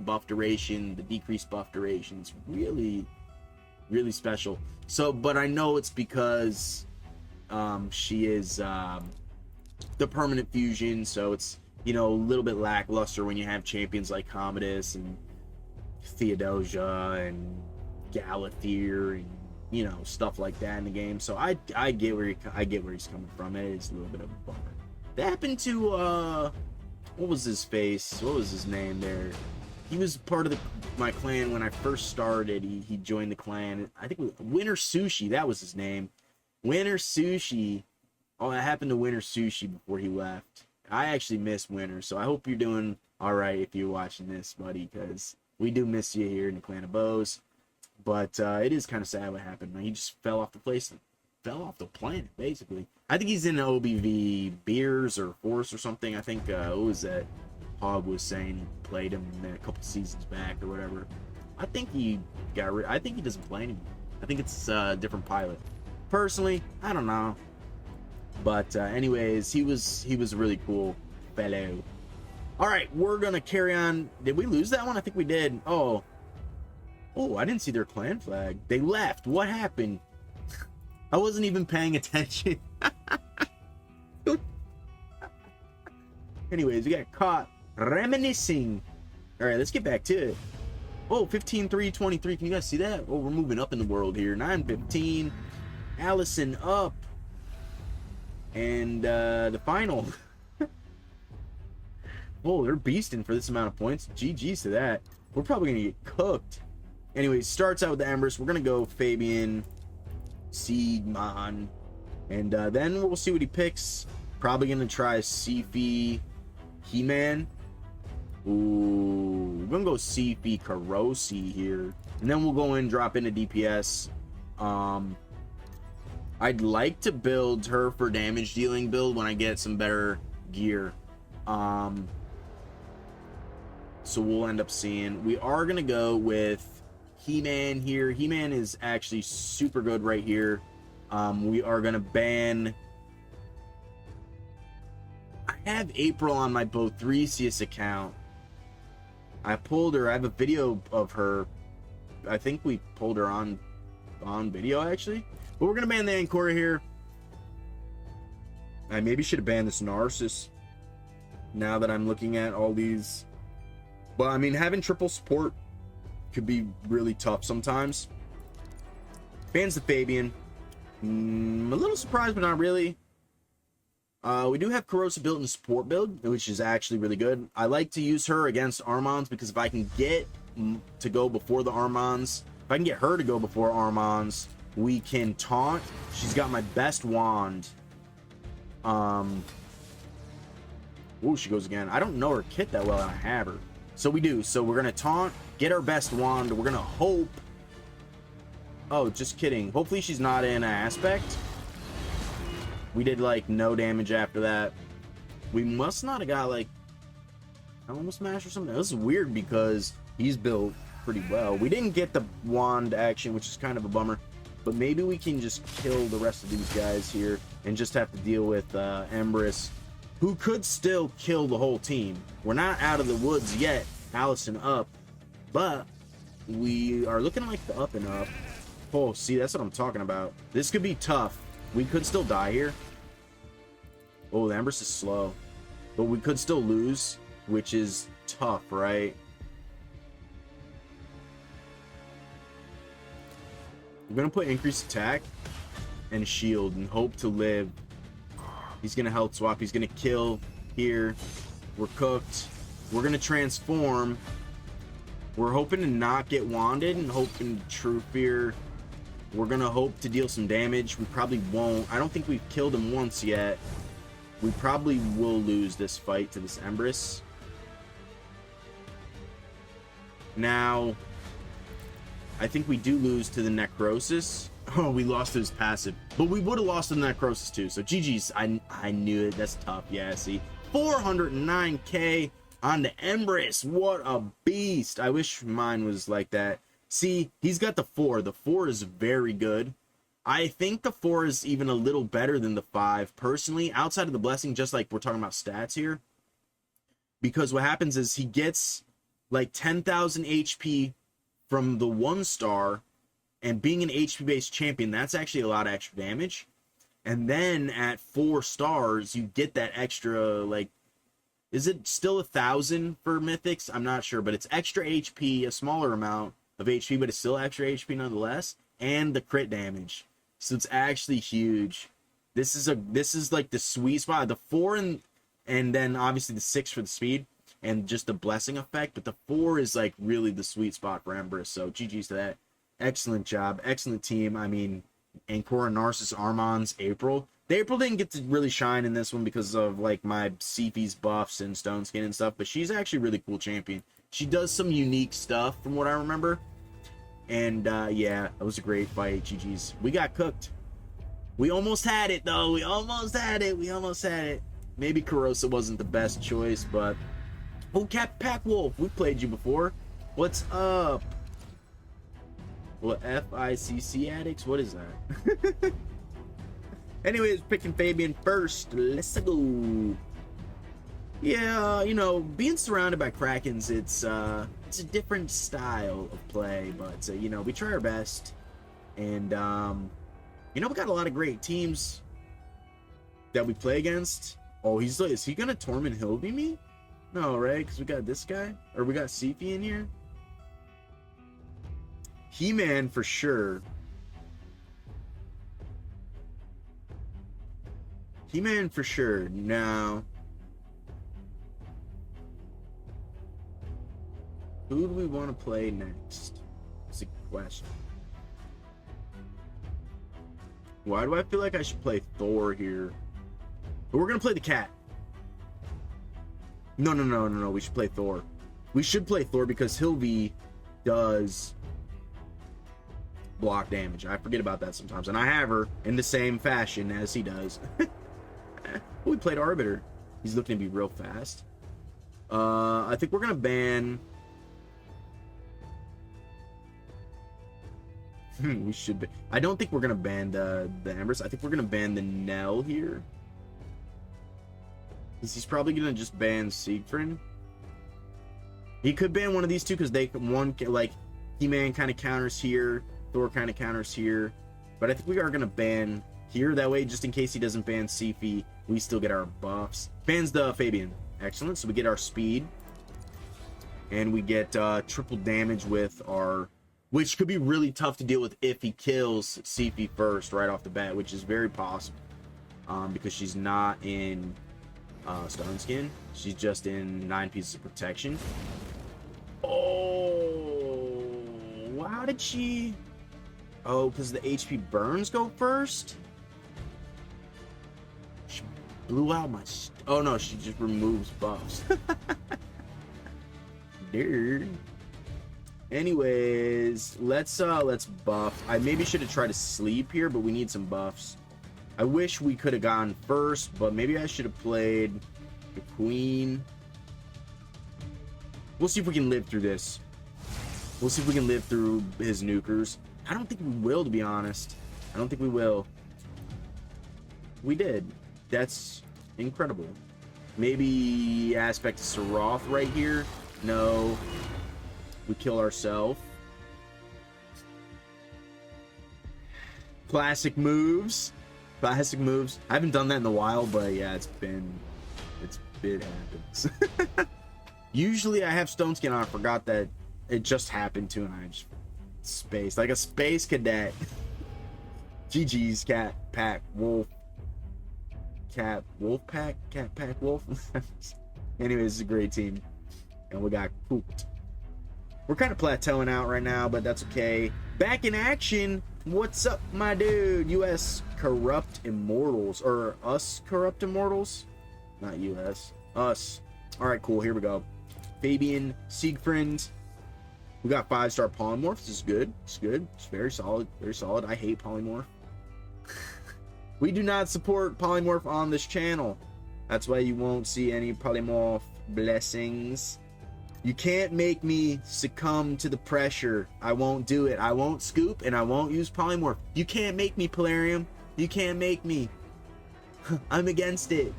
buff duration, the decreased buff duration, it's really special. So, but I know it's because she is the permanent fusion, so it's, you know, a little bit lackluster when you have champions like Commodus and Theodosia and Galathier and, you know, stuff like that in the game. So I get where he's coming from. It is a little bit of a bummer. That happened to what was his face? What was his name there? He was part of my clan when I first started. He joined the clan. I think it was Winter Sushi. That was his name. Winter Sushi. Oh, that happened to Winter Sushi before he left. I actually miss Winter, so I hope you're doing all right if you're watching this, buddy, because we do miss you here in the Clan of Bows. But it is kind of sad what happened. He just fell off the planet, basically. I think he's in OBV Beers or Force or something. I think, what was that? Hog was saying he played him a couple seasons back or whatever. I think he I think he doesn't play anymore. I think it's a different pilot. Personally, I don't know. But anyways, he was a really cool fellow. All right, we're gonna carry on. Did we lose that one? I think we did. Oh, I didn't see their clan flag. They left. What happened? I wasn't even paying attention. Anyways, we got caught reminiscing. All right, let's get back to it. Oh, 15-3-23. Can you guys see that? Oh, we're moving up in the world here. 9-15. Allison up. And the final. Oh, they're beasting for this amount of points. GG's to that. We're probably going to get cooked. Anyways, starts out with the Embers. We're going to go Fabian, Siegmon. And then we'll see what he picks. Probably going to try Sifi, He-Man. Ooh, we're going to go Sifi, Karosi here. And then we'll go in, drop into DPS. I'd like to build her for damage dealing build when I get some better gear. So we'll end up seeing. We are going to go with He-Man here. He-Man is actually super good right here. We are going to ban... I have April on my Bothriceus account. I pulled her. I have a video of her. I think we pulled her on video, actually. But we're going to ban the Ancora here. I maybe should have banned this Narcissus. Now that I'm looking at all these. But, I mean, having triple support could be really tough sometimes. Bans the Fabian. A little surprised, but not really. We do have Corrosive built in the support build, which is actually really good. I like to use her against Armons because if I can get to go before the Armons, if I can get her to go before Armons, we can taunt. She's got my best wand. Ooh, she goes again. I don't know her kit that well, and I have her. So we do. So we're going to taunt, get our best wand. We're going to hope. Oh, just kidding. Hopefully she's not in aspect. We did, like, no damage after that. We must not have got, like, Helm Smash or something. This is weird because he's built pretty well. We didn't get the wand action, which is kind of a bummer. But maybe we can just kill the rest of these guys here and just have to deal with Empress, who could still kill the whole team. We're not out of the woods yet, Allison up, but we are looking like the up and up. Oh, see, that's what I'm talking about. This could be tough. We could still die here. Oh, the Empress is slow, but we could still lose, which is tough, right? We're gonna put increased attack and shield and hope to live. He's gonna health swap. He's gonna kill here. We're cooked. We're gonna transform. We're hoping to not get wanded and hoping True Fear. We're gonna hope to deal some damage. We probably won't. I don't think we've killed him once yet. We probably will lose this fight to this Empress. Now, I think we do lose to the Necrosis. Oh, we lost to his passive. But we would have lost to the Necrosis too. So GG's. I knew it. That's tough. Yeah, see. 409k on the Empress. What a beast. I wish mine was like that. See, he's got the 4. The 4 is very good. I think the 4 is even a little better than the 5. Personally, outside of the blessing, just like we're talking about stats here. Because what happens is he gets like 10,000 HP from the 1 star, and being an HP based champion, that's actually a lot of extra damage. And then at 4 stars, you get that extra, like, is it still 1,000 for mythics? I'm not sure, but it's extra HP, a smaller amount of HP, but it's still extra HP nonetheless, and the crit damage. So it's actually huge. This is like the sweet spot. The 4 and then obviously the 6 for the speed and just the blessing effect, but the 4 is like really the sweet spot for Empress. So GG's to that. Excellent job, excellent team. I mean, Ancora, Narcissus, Armons, April. The April didn't get to really shine in this one because of like my Sifi's buffs and Stone Skin and stuff, but she's actually a really cool champion. She does some unique stuff from what I remember. And yeah, it was a great fight. GG's. We got cooked. We almost had it though. We almost had it. Maybe Corrosive wasn't the best choice, but oh, Cap Pack Wolf, we played you before. What's up? What, FICC addicts? What is that? Anyways, picking Fabian first. Let's go. Yeah, you know, being surrounded by Krakens, it's a different style of play, but you know, we try our best, and you know, we got a lot of great teams that we play against. Oh, is he gonna Torment Hilby me? No, right? Because we got this guy, or we got Sifi in here. He-Man for sure. He-Man for sure. Now, who do we want to play next? That's a question. Why do I feel like I should play Thor here? But we're gonna play the cat. No. We should play Thor. We should play Thor because Hilby does block damage. I forget about that sometimes, and I have her in the same fashion as he does. We played Arbiter. He's looking to be real fast. I think we're gonna ban. We should be. I don't think we're gonna ban the Empress. I think we're gonna ban the Nell here. Because he's probably gonna just ban Siegfried. He could ban one of these two because they one like He-Man kind of counters here, Thor kind of counters here. But I think we are gonna ban here. That way, just in case he doesn't ban Sifi, we still get our buffs. Bans the Fabian. Excellent. So we get our speed. And we get triple damage with our, which could be really tough to deal with if he kills Sifi first right off the bat, which is very possible. Because she's not in Stone Skin. She's just in 9 pieces of protection. Oh, how did she? Oh, because the HP burns go first? She blew out my... Oh, no, she just removes buffs. Dude. Anyways, let's buff. I maybe should have tried to sleep here, but we need some buffs. I wish we could have gone first, but maybe I should have played the queen. We'll see if we can live through this. We'll see if we can live through his nukers. I don't think we will, to be honest. I don't think we will. We did. That's incredible. Maybe aspect Saroth right here. No. We kill ourselves. Classic moves. Classic moves. I haven't done that in a while, but yeah, it happens. Usually I have Stone Skin on. I forgot that it just happened too, and I just space like a space cadet. GG's cat pack wolf cat wolf pack cat pack wolf. Anyways, it's a great team, and we got pooped. We're kind of plateauing out right now, but that's okay. Back in action. What's up, my dude? US Corrupt Immortals, or us Corrupt Immortals, not US, us. All right, cool. Here we go. Fabian Siegfried. We got 5-star polymorphs. This is good. It's good. It's very solid. Very solid. I hate polymorph. We do not support polymorph on this channel. That's why you won't see any polymorph blessings. You can't make me succumb to the pressure. I won't do it. I won't scoop, and I won't use polymorph. You can't make me, Plarium. You can't make me. I'm against it.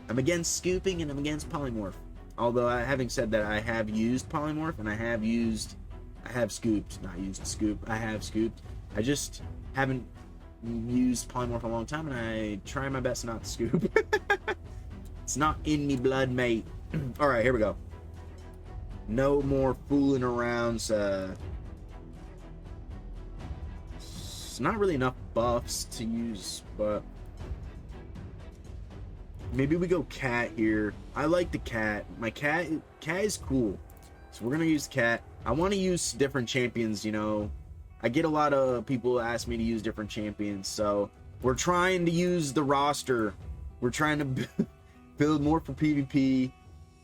I'm against scooping, and I'm against polymorph. Although, having said that, I have used polymorph, and I have scooped. Not used to scoop. I have scooped. I just haven't used polymorph a long time, and I try my best not to scoop. It's not in me blood, mate. All right, here we go. No more fooling around. It's not really enough buffs to use, but maybe we go cat here. I like the cat. My cat is cool, so we're gonna use cat. I want to use different champions. You know, I get a lot of people ask me to use different champions, so we're trying to use the roster. We're trying to build more for PvP.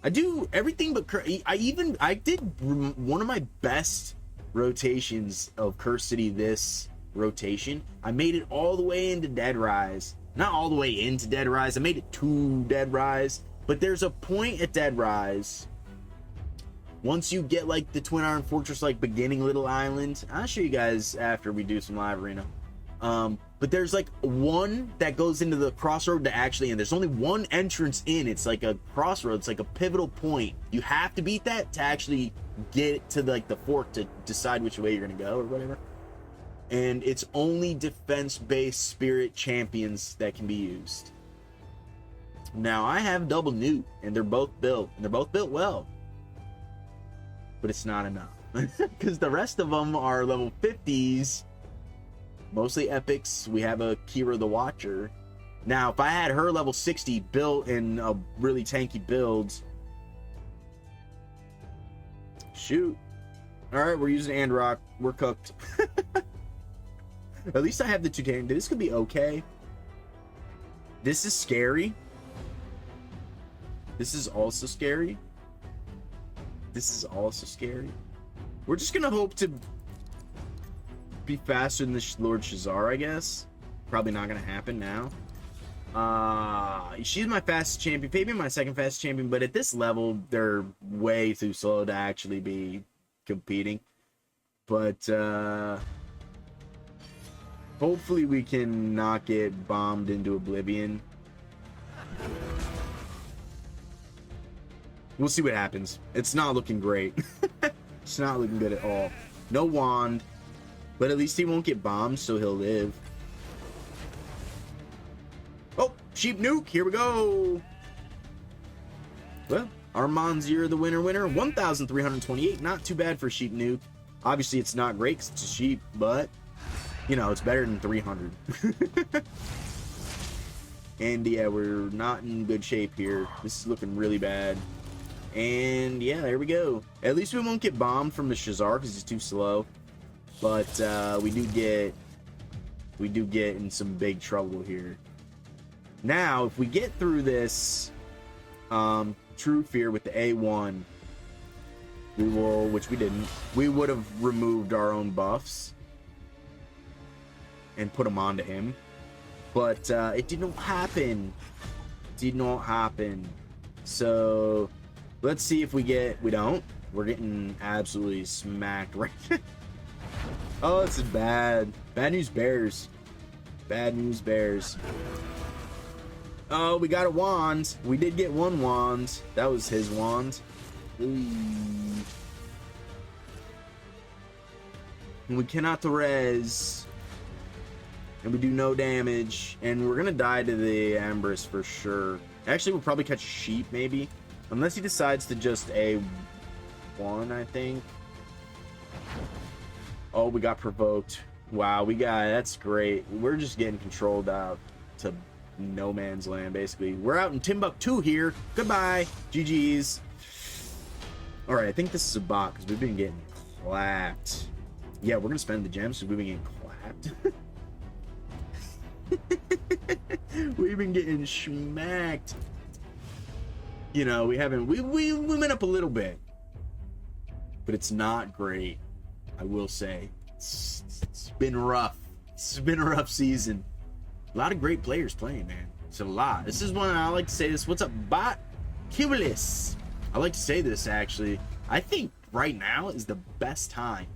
I do everything but I did one of my best rotations of Curse City this rotation. I made it all the way into Dead Rise. Not all the way into Dead Rise. I made it to Dead Rise. But there's a point at Dead Rise. Once you get like the Twin Iron Fortress, like beginning little island. I'll show you guys after we do some live arena. But there's like one that goes into the crossroad to actually, and there's only one entrance in. It's like a crossroad. It's like a pivotal point. You have to beat that to actually get to like the fort to decide which way you're gonna go or whatever. And it's only defense-based spirit champions that can be used. Now I have double newt, and they're both built, and they're both built well. But it's not enough because the rest of them are level 50s. Mostly epics. We have a Kira the Watcher. Now, if I had her level 60 built in a really tanky build. Shoot. Alright, we're using Androck. We're cooked. At least I have the 2K. This could be okay. This is scary. This is also scary. This is also scary. We're just gonna hope to be faster than the Lord Shazar, I guess. Probably not gonna happen now. She's my fastest champion, maybe my second fastest champion, but at this level they're way too slow to actually be competing. But hopefully we can not get bombed into oblivion. We'll see what happens. It's not looking great. It's not looking good at all. No wand. But at least he won't get bombed, so he'll live. Oh, sheep nuke. Here we go. Well, Armanzier, the winner, 1,328. Not too bad for Sheep Nuke. Obviously, it's not great because it's a sheep, but, you know, it's better than 300. And, yeah, we're not in good shape here. This is looking really bad. And, yeah, there we go. At least we won't get bombed from the Shazar because he's too slow. But we do get in some big trouble here. Now, if we get through this True Fear with the A1, we will, which we didn't, we would have removed our own buffs and put them onto him. But it did not happen. Did not happen. So let's see if we get, we don't. We're getting absolutely smacked right now. Oh, this is bad. Bad news bears. Bad news bears. Oh, we got a wand. We did get one wand. That was his wand. Ooh. And we cannot res. And we do no damage. And we're going to die to the Amberus for sure. Actually, we'll probably catch a sheep, maybe. Unless he decides to just A1, I think. Oh, we got provoked. Wow, that's great. We're just getting controlled out to no man's land, basically. We're out in Timbuktu here. Goodbye. GG's. Alright, I think this is a bot because we've been getting clapped. Yeah, we're going to spend the gems because we've been getting clapped. We've been getting smacked. You know, we went up a little bit. But it's not great. I will say. It's been rough. It's been a rough season. A lot of great players playing, man. It's a lot. This is one I like to say this. What's up, bot? Kibulis. I like to say this, actually. I think right now is the best time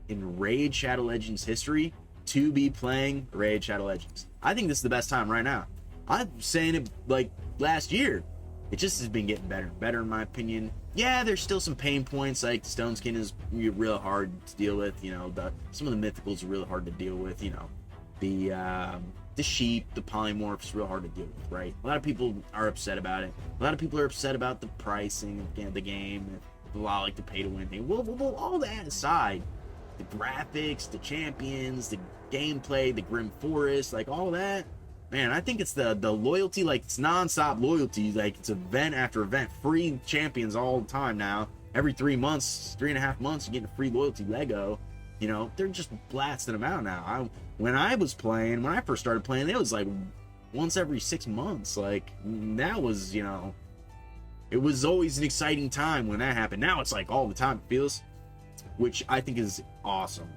in Raid Shadow Legends history to be playing Raid Shadow Legends. I think this is the best time right now. I'm saying it like last year. It just has been getting better and better, in my opinion. Yeah, there's still some pain points, like Stone Skin is real hard to deal with. You know, some of the mythicals are really hard to deal with. You know, the sheep, the polymorphs, real hard to deal with, right? A lot of people are upset about it. A lot of people are upset about the pricing of the game. A lot like the pay-to-win thing. Well, all that aside, the graphics, the champions, the gameplay, the Grim Forest, like all that. Man, I think it's the loyalty, like it's non-stop loyalty, like it's event after event, free champions all the time now. Every 3 months, 3.5 months, you get a free loyalty Lego. You know, they're just blasting them out now. When I first started playing, it was like once every 6 months. Like that was, you know, it was always an exciting time when that happened. Now it's like all the time, it feels, which I think is awesome.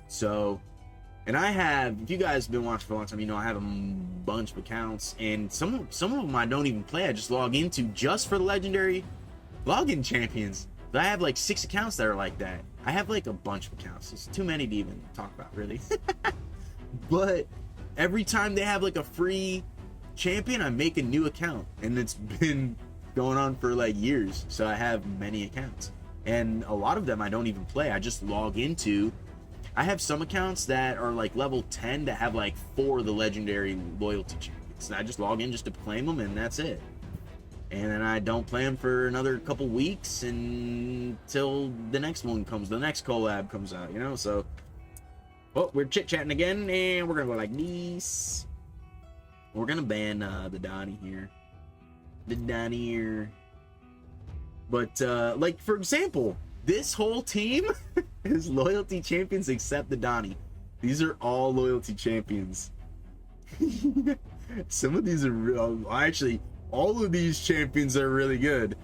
So, and I have, if you guys have been watching for a long time, you know I have a bunch of accounts, and some of them I don't even play. I just log into just for the legendary login champions. But I have like 6 accounts that are like that. I have like a bunch of accounts. It's too many to even talk about, really. But every time they have like a free champion, I make a new account, and it's been going on for like years. So I have many accounts, and a lot of them I don't even play. I just log into. I have some accounts that are like level 10 that have like 4 of the legendary loyalty champions. And I just log in just to claim them, and that's it. And then I don't play them for another couple weeks until the next one comes, the next collab comes out, you know? So, oh, we're chit-chatting again, and we're gonna go like this. We're gonna ban the Donnie here. The Donnie here. But, like, for example, this whole team is loyalty champions except the Donnie. These are all loyalty champions. Some of these are real. Actually, all of these champions are really good.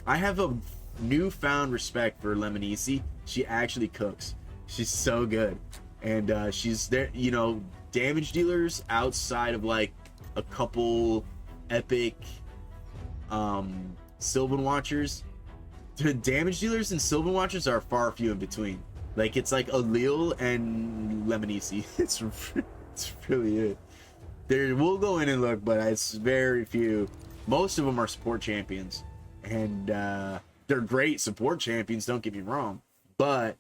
I have a newfound respect for Lemonisi. She actually cooks. She's so good. And she's there, you know, damage dealers outside of like a couple epic Sylvan Watchers. The damage dealers and Sylvan Watchers are far few in between. Like, it's like Alil and Lemonisi. It's really it. We'll go in and look, but it's very few. Most of them are support champions, and they're great support champions, don't get me wrong, but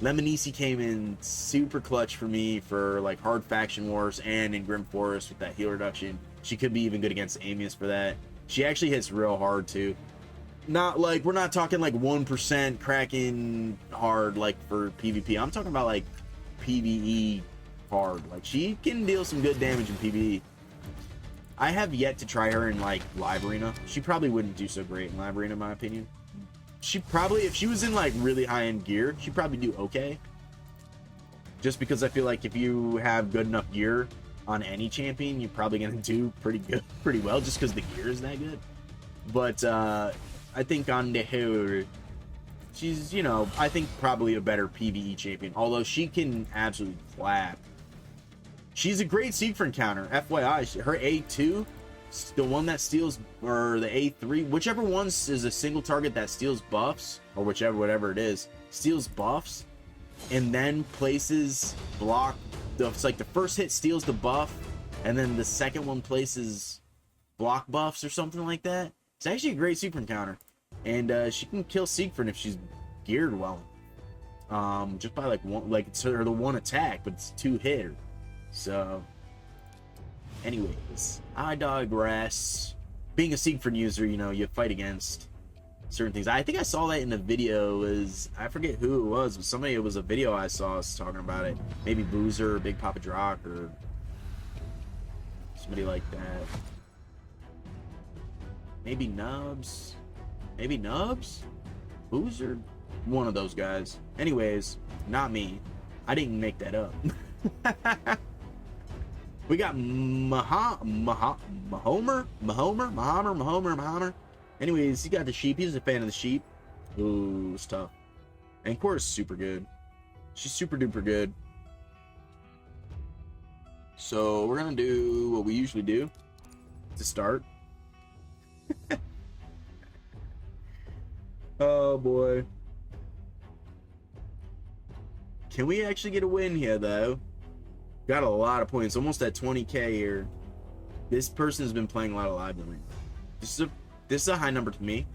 Lemonisi came in super clutch for me for like hard faction wars and in Grim Forest with that heal reduction. She could be even good against Amius for that. She actually hits real hard too. Not like, we're not talking like 1% Kraken hard like for PvP. I'm talking about like PvE hard. Like, she can deal some good damage in PvE. I have yet to try her in like live arena. She probably wouldn't do so great in live arena, in my opinion. She probably, if she was in like really high-end gear, she'd probably do okay. Just because I feel like if you have good enough gear on any champion, you're probably gonna do pretty well, just because the gear is that good. But I think on the whole, she's, you know, I think probably a better PvE champion. Although she can absolutely clap. She's a great Siegfried counter. FYI, her A2, the one that steals, or the A3, whichever one is a single target that steals buffs, or whatever it is, steals buffs, and then places block. It's like the first hit steals the buff, and then the second one places block buffs or something like that. It's actually a great Siegfried counter. And she can kill Siegfried if she's geared well. Just by like one, like it's her the one attack, but it's 2 hitter. So, anyways, I digress. Being a Siegfried user, you know, you fight against certain things. I think I saw that in a video. I forget who it was, but somebody, it was a video I saw was talking about it. Maybe Boozer, or Big Papa Drock, or somebody like that. Maybe Nubs. Maybe Nubs? Boozer? One of those guys. Anyways, not me. I didn't make that up. We got Mahomer. Anyways, he got the sheep. He's a fan of the sheep. Ooh, it's tough. And Cora's super good. She's super duper good. So we're gonna do what we usually do to start. Oh boy. Can we actually get a win here though? Got a lot of points, almost at 20k here. This person has been playing a lot of live arena. This is a high number to me,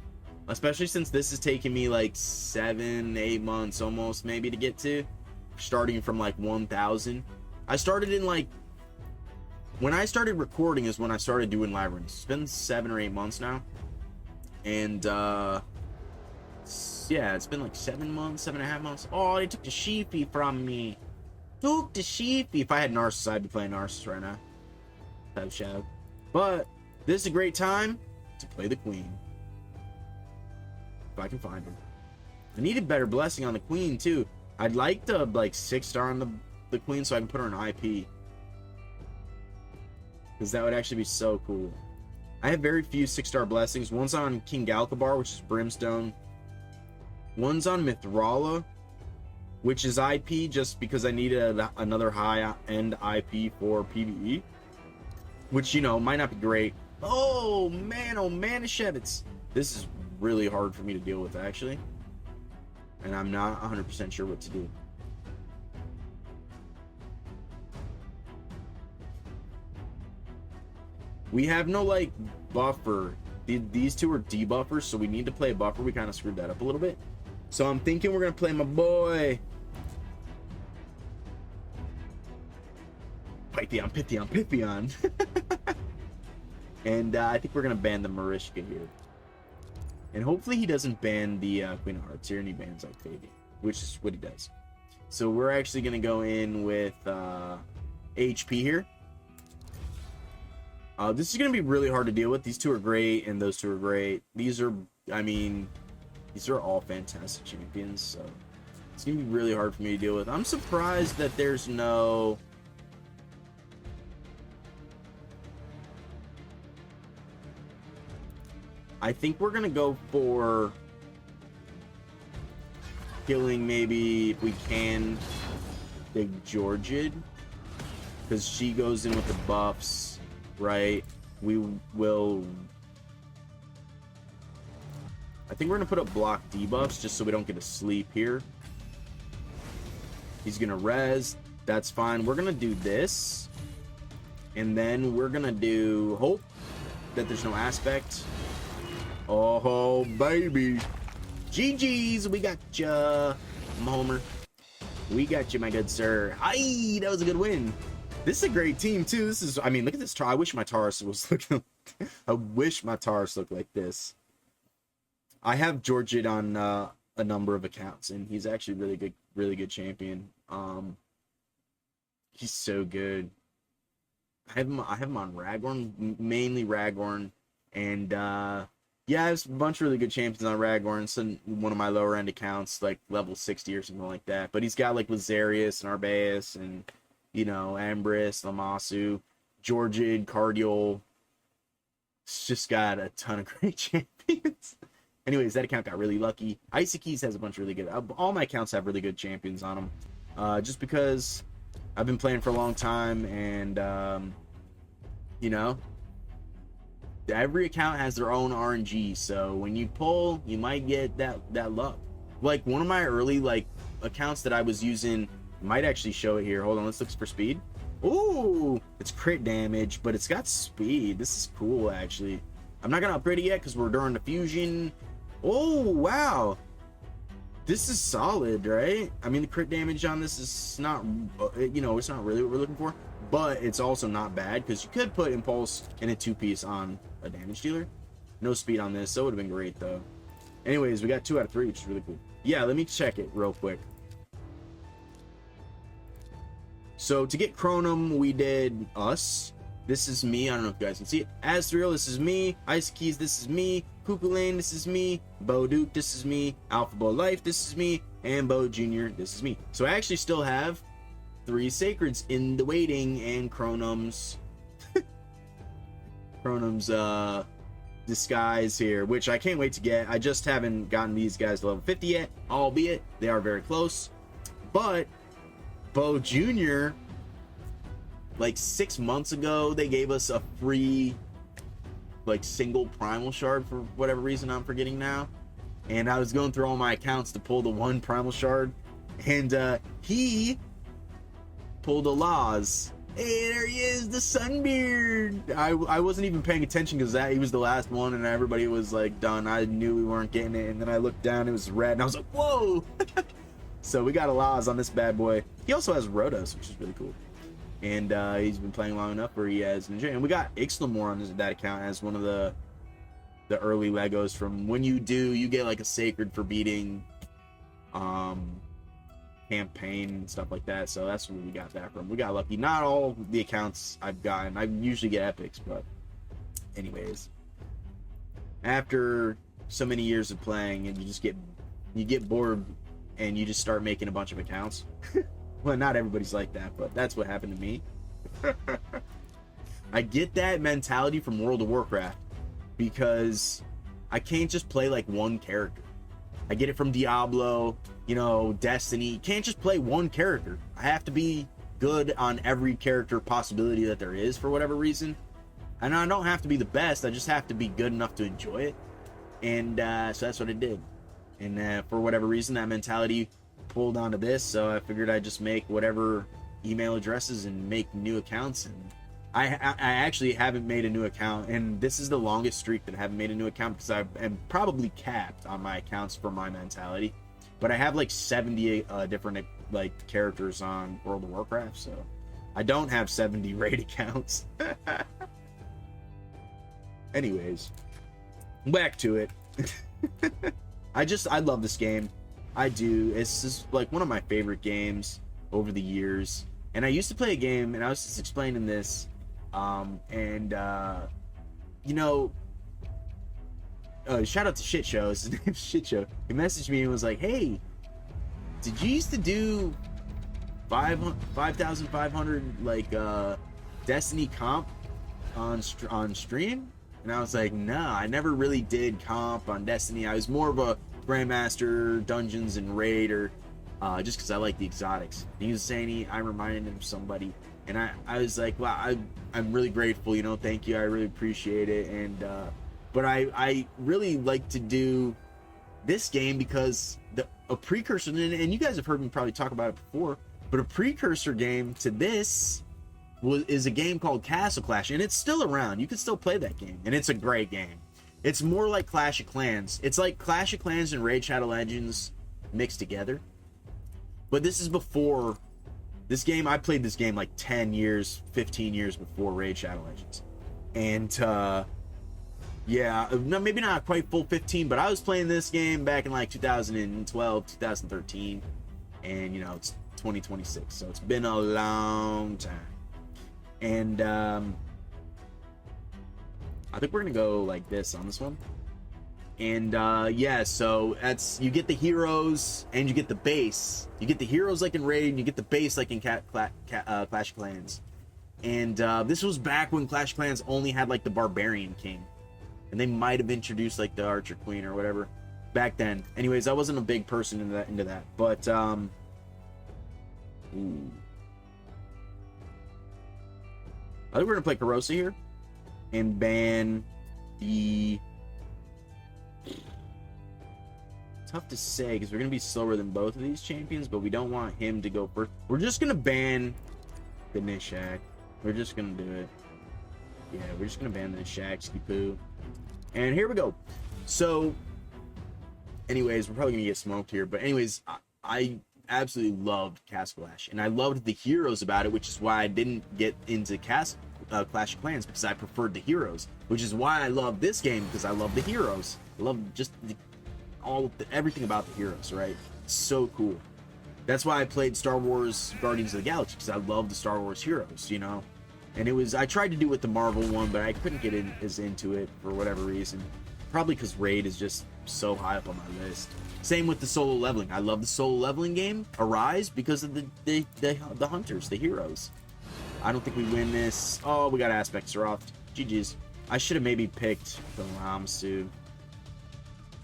especially since this has taken me like 7-8 months almost maybe to get to, starting from like 1,000. I started in like, when I started recording is when I started doing live arena. It's been 7 or 8 months now, and yeah, it's been like 7 months, 7.5 months. Oh, they took the sheepy from me. Took the sheepy. If I had Narcissus, I'd be playing Narcissus right now. Type shout. But this is a great time to play the queen. If I can find her. I need a better blessing on the queen too. I'd like to like 6-star on the queen so I can put her in IP. Because that would actually be so cool. I have very few 6-star blessings. One's on King Galkabar, which is Brimstone. One's on Mithrala, which is IP just because I needed another high-end IP for PvE. Which, you know, might not be great. Oh, man, Shevitz. This is really hard for me to deal with, actually. And I'm not 100% sure what to do. We have no, like, buffer. These two are debuffers, so we need to play a buffer. We kind of screwed that up a little bit. So I'm thinking we're going to play my boy Pythion. And I think we're going to ban the Marishka here. And hopefully he doesn't ban the Queen of Hearts here, and he bans Octavia, which is what he does. So we're actually going to go in with HP here. This is going to be really hard to deal with. These two are great, and those two are great. These are, I mean, these are all fantastic champions, so it's going to be really hard for me to deal with. I'm surprised that there's no... I think we're going to go for killing, maybe, if we can, Big Georgid, because she goes in with the buffs, right? We will... I think we're going to put up block debuffs just so we don't get a sleep here. He's going to res. That's fine. We're going to do this. And then we're going to do hope that there's no aspect. Oh, baby. GG's. We got ya, Homer. We got you, my good sir. Aye, that was a good win. This is a great team, too. This is, I mean, look at this. I wish my Taurus was looking... I wish my Taurus looked like this. I have Georgid on a number of accounts, and he's actually really good champion. He's so good. I have him on Ragorn, mainly Ragorn, and yeah, I have a bunch of really good champions on Ragorn. So one of my lower end accounts, like level 60 or something like that. But he's got like Lazarius and Arbaeus and Ambrys, Lamasu, Georgid, Cardiol. It's just got a ton of great champions. Anyways, that account got really lucky. Icy Keys has a bunch of really good. All my accounts have really good champions on them, just because I've been playing for a long time, and every account has their own RNG. So when you pull, you might get that luck. Like one of my early accounts that I was using might actually show it here. Hold on, let's look for speed. Ooh, it's crit damage, but it's got speed. This is cool, actually. I'm not gonna upgrade it yet because we're during the fusion. Oh wow, this is solid, right? I mean, the crit damage on this is not, it's not really what we're looking for, but it's also not bad because you could put Impulse and a 2-piece on a damage dealer. No speed on this, so it would have been great though. Anyways, we got 2 out of 3, which is really cool. Yeah, let me check it real quick. So to get Chronum, we did us. This is me. I don't know if you guys can see it. Azrael, this is me. Ice Keys, this is me. Cuckoo this is me. Bo Duke, this is me. Alpha Bo Life, this is me. And Bo Jr., this is me. So I actually still have 3 Sacreds in the waiting, and Chronum's disguise here, which I can't wait to get. I just haven't gotten these guys to level 50 yet, albeit they are very close. But Bo Jr., like 6 months ago, they gave us a free single primal shard for whatever reason I'm forgetting now. And I was going through all my accounts to pull the 1 primal shard, and he pulled a Laz. Hey, there he is, the Sunbeard. I wasn't even paying attention because he was the last one, and everybody was like done. I knew we weren't getting it, and then I looked down, it was red, and I was like, whoa. So we got a Laz on this bad boy. He also has Rhodos, which is really cool. And he's been playing long enough where he has, and we got Ixlamore on that account as one of the early Legos. From when you get like a Sacred for beating campaign and stuff like that. So that's where we got that from. We got lucky. Not all the accounts I've gotten. I usually get epics, but anyways, after so many years of playing, and you get bored, and you just start making a bunch of accounts. Well, not everybody's like that, but that's what happened to me. I get that mentality from World of Warcraft because I can't just play like one character. I get it from Diablo, Destiny. You can't just play one character. I have to be good on every character possibility that there is for whatever reason. And I don't have to be the best. I just have to be good enough to enjoy it. And so that's what I did. And for whatever reason, that mentality pulled onto this, so I figured I'd just make whatever email addresses and make new accounts. And I actually haven't made a new account, and this is the longest streak that I haven't made a new account because I am probably capped on my accounts for my mentality. But I have like 70 different characters on World of Warcraft, so I don't have 70 raid accounts. Anyways, back to it. I love this game. I do. It's just like one of my favorite games over the years. And I used to play a game, and I was just explaining this, shout out to Shit Show. His name's Shit Show. He messaged me and was like, "Hey, did you used to do 5,500 Destiny comp on stream?" And I was like, "No, I never really did comp on Destiny. I was more of a Grandmaster, Dungeons, and Raider, just because I like the exotics." And he was saying I reminded him of somebody, and I was like, "Wow, I'm really grateful. Thank you. I really appreciate it." And but I really like to do this game because a precursor, and you guys have heard me probably talk about it before, but a precursor game to this is a game called Castle Clash, and it's still around. You can still play that game, and it's a great game. It's more like Clash of Clans. It's like Clash of Clans and Raid Shadow Legends mixed together. But this is before this game. I played this game like 10 years, 15 years before Raid Shadow Legends. And Yeah, no, maybe not quite full 15, but I was playing this game back in like 2012, 2013, and you know, it's 2026, so it's been a long time. And I think we're gonna go like this on this one. And yeah, so that's, you get the heroes and you get the base. You get the heroes like in Raid, and you get the base like in Clash of Clans. And this was back when Clash of Clans only had like the Barbarian King, and they might have introduced like the Archer Queen or whatever back then. Anyways, I wasn't a big person into that, but ooh. I think we're gonna play Karosa here and ban the. Tough to say because we're gonna be slower than both of these champions, but we don't want him to go first. We're just gonna ban the Nishak. We're just gonna do it. Yeah, we're just gonna ban the Nishak, Skipoo. And here we go. So, anyways, we're probably gonna get smoked here, but anyways, I absolutely loved Castle Clash, and I loved the heroes about it, which is why I didn't get into Clash of Clans, because I preferred the heroes, which is why I love this game, because I love the heroes. I love just everything about the heroes, right? It's so cool. That's why I played Star Wars Guardians of the Galaxy, because I love the Star Wars heroes, you know. And it was, I tried to do with the Marvel one, but I couldn't get as into it for whatever reason. Probably because Raid is just so high up on my list. Same with the solo leveling. I love the solo leveling game, Arise, because of the hunters, the heroes. I don't think we win this. Oh, we got Aspect Seroth. GG's. I should have maybe picked the Ramsu.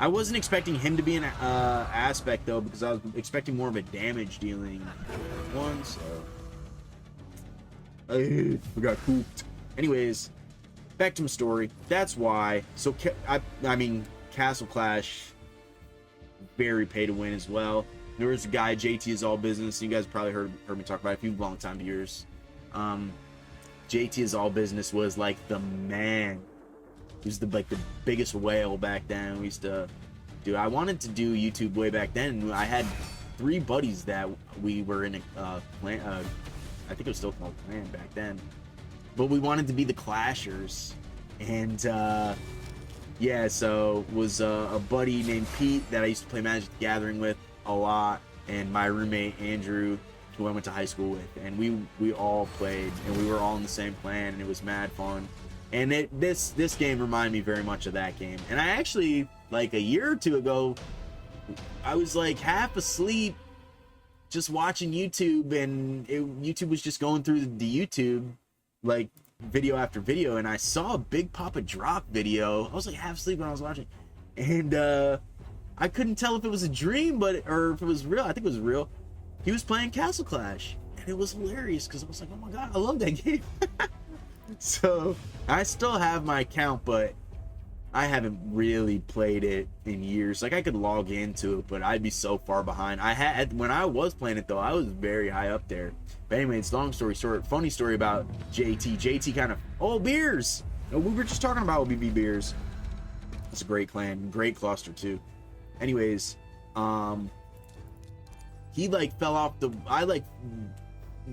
I wasn't expecting him to be an Aspect, though, because I was expecting more of a damage dealing one, so. We got cooped. Anyways, back to my story. That's why. So, I mean, Castle Clash, very pay to win as well. There was a guy, JT is All Business. You guys probably heard me talk about it a few long time years. JT is All Business was like the man. He was the biggest whale back then. We used to do. I wanted to do YouTube way back then. I had 3 buddies that we were in a clan. I think it was still called clan back then, but we wanted to be the Clashers, and yeah, so was a buddy named Pete that I used to play Magic the Gathering with a lot, and my roommate Andrew, who I went to high school with, and we all played, and we were all in the same clan, and it was mad fun. And this game reminded me very much of that game. And I actually, like a year or two ago, I was like half asleep just watching YouTube, and YouTube was just going through the YouTube, like video after video, and I saw a Big Papa Drop video. I was like half asleep when I was watching, and I couldn't tell if it was a dream, or if it was real. I think it was real. He was playing Castle Clash, and it was hilarious because I was like, oh my god, I love that game. So I still have my account, but I haven't really played it in years. Like, I could log into it, but I'd be so far behind. When I was playing it though, I was very high up there. But anyway, it's long story short. Funny story about JT. JT kind of beers. No, we were just talking about OBB beers. It's a great clan, great cluster too. Anyways, he fell off I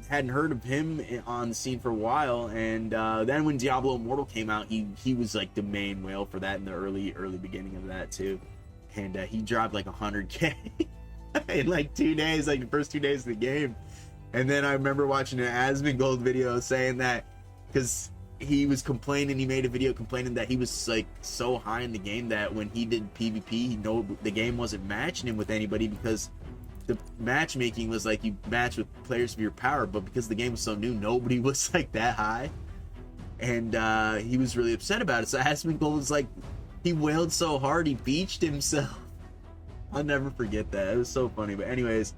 hadn't heard of him on the scene for a while, and then when Diablo Immortal came out, he was like the main whale for that in the early beginning of that too, and he dropped like 100K in like 2 days, like the first 2 days of the game. And then I remember watching an Asmongold video saying that because he was complaining, he made a video complaining that he was like so high in the game that when he did PvP, the game wasn't matching him with anybody because the matchmaking was like you match with players of your power, but because the game was so new, nobody was like that high, and he was really upset about it. So Asmongold was like, he wailed so hard he beached himself. I'll never forget that. It was so funny. But anyways,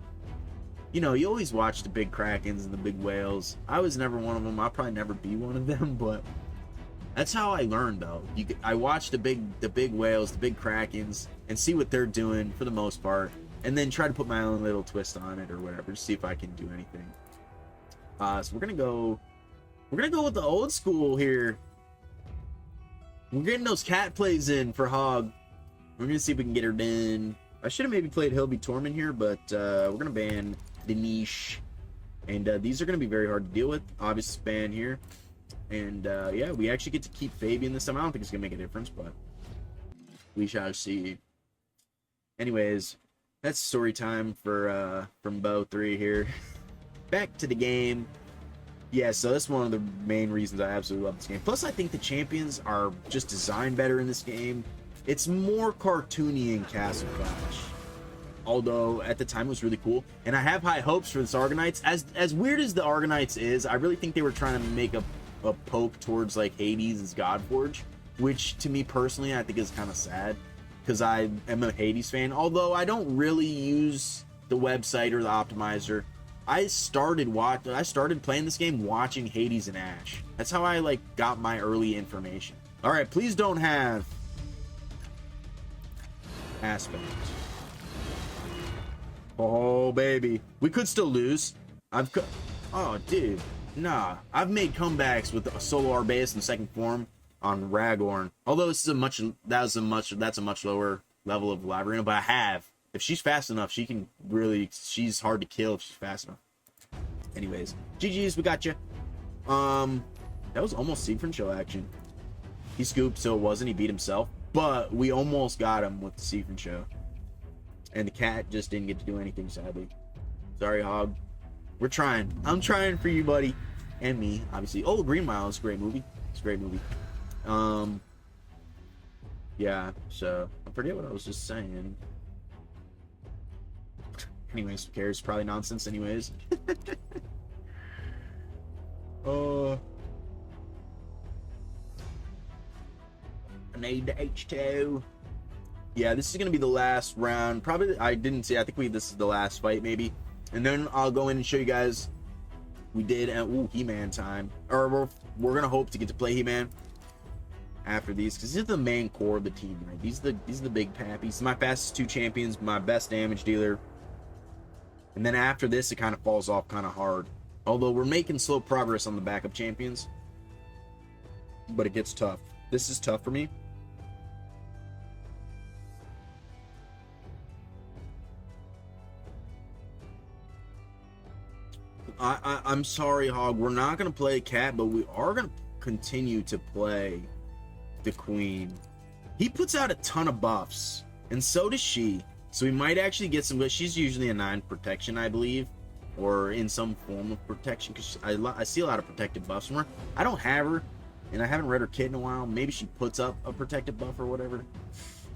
you know, you always watch the big Krakens and the big whales. I was never one of them. I'll probably never be one of them, but that's how I learned though. I watch the big whales, the big Krakens, and see what they're doing for the most part, and then try to put my own little twist on it or whatever to see if I can do anything. So we're gonna go with the old school here. We're getting those cat plays in for Hog. We're gonna see if we can get her done. I should have maybe played Hilby Tormund here, but we're gonna ban the niche, and these are gonna be very hard to deal with. Obvious ban here. And yeah, we actually get to keep Fabian this time. I don't think it's gonna make a difference, but we shall see. Anyways, that's story time for from Bow 3 here. Back to the game. Yeah, so that's one of the main reasons I absolutely love this game. Plus, I think the champions are just designed better in this game. It's more cartoony in Castle Clash. Although, at the time, it was really cool. And I have high hopes for this Argonauts. As weird as the Argonauts is, I really think they were trying to make a poke towards, like, Hades' Godforge. Which, to me personally, I think is kind of sad. Because I am a Hades fan. Although, I don't really use the website or the optimizer. I started playing this game watching Hades and Ash. That's how I like got my early information. All right, please don't have Aspect. Oh baby, we could still lose. Oh dude, nah. I've made comebacks with a solo Arbaeus in second form on Ragorn. Although this is that's a much lower level of Labyrinth, but I have. If she's fast enough, she's hard to kill if she's fast enough. Anyways, GG's, we got you. That was almost Siegfried Show action. He scooped, so it wasn't. He beat himself, but we almost got him with the Siegfried Show. And the cat just didn't get to do anything, sadly. Sorry, Hog. We're trying. I'm trying for you, buddy. And me, obviously. Oh, Green Mile is a great movie. It's a great movie. Yeah, so I forget what I was just saying. Anyways, who cares? Probably nonsense anyways. I need the H2. Yeah, this is gonna be the last round. Probably, I think this is the last fight, maybe. And then I'll go in and show you guys. We did, He-Man time. Or we're gonna hope to get to play He-Man after these, because these are the main core of the team, right? These are the big pappies. My fastest 2 champions, my best damage dealer. And then after this, it kind of falls off kind of hard. Although we're making slow progress on the backup champions. But it gets tough. This is tough for me. I'm sorry, Hog. We're not going to play Cat, but we are going to continue to play the Queen. He puts out a ton of buffs, and so does she. So we might actually get some, but she's usually a 9 protection, I believe, or in some form of protection, because I see a lot of protected buffs from her. I don't have her, and I haven't read her kit in a while. Maybe she puts up a protected buff or whatever.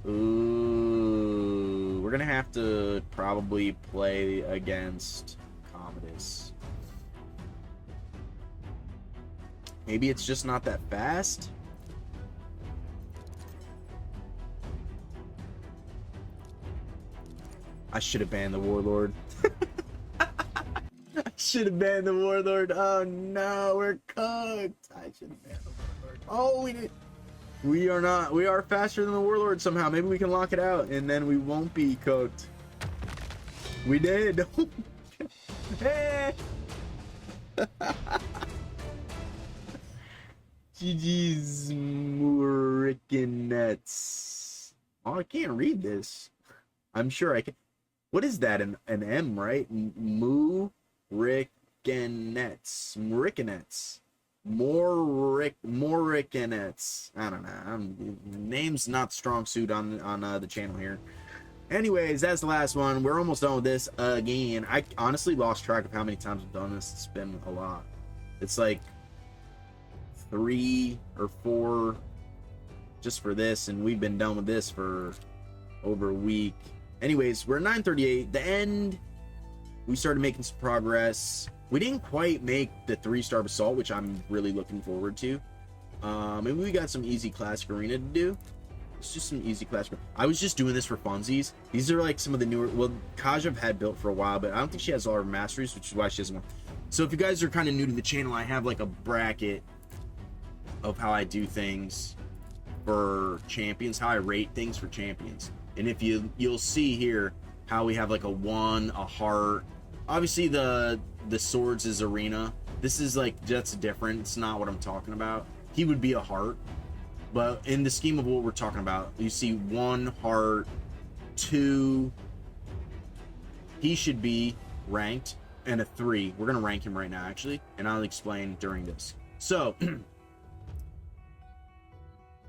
Ooh, we're gonna have to probably play against Commodus. Maybe it's just not that fast. I should have banned the Warlord. I should have banned the Warlord. Oh no, we're cooked. I should have banned the Warlord. Oh, we did. We are not. We are faster than the Warlord somehow. Maybe we can lock it out, and then we won't be cooked. We did. Hey. GG's Muricanets. Oh, I can't read this. I'm sure I can. What is that? An M, right? Muricanets. Muricanets. Moricanets. I don't know. Name's not strong suit on the channel here. Anyways, that's the last one. We're almost done with this again. I honestly lost track of how many times I've done this. It's been a lot. It's like 3 or 4 just for this, and we've been done with this for over a week. Anyways, we're at 938. The end, we started making some progress. We didn't quite make the 3-star basalt, which I'm really looking forward to. Maybe we got some easy classic arena to do. It's just some easy classic. I was just doing this for funsies. These are like some of the newer. Well, Kajav had built for a while, but I don't think she has all her masteries, which is why she doesn't want. So if you guys are kind of new to the channel, I have like a bracket of how I do things for champions, how I rate things for champions. And if you'll see here how we have like a 1, a heart. Obviously the swords is arena. This is like, that's different. It's not what I'm talking about. He would be a heart, but in the scheme of what we're talking about, you see 1 heart, 2. He should be ranked, and a 3. We're gonna rank him right now actually, and I'll explain during this. So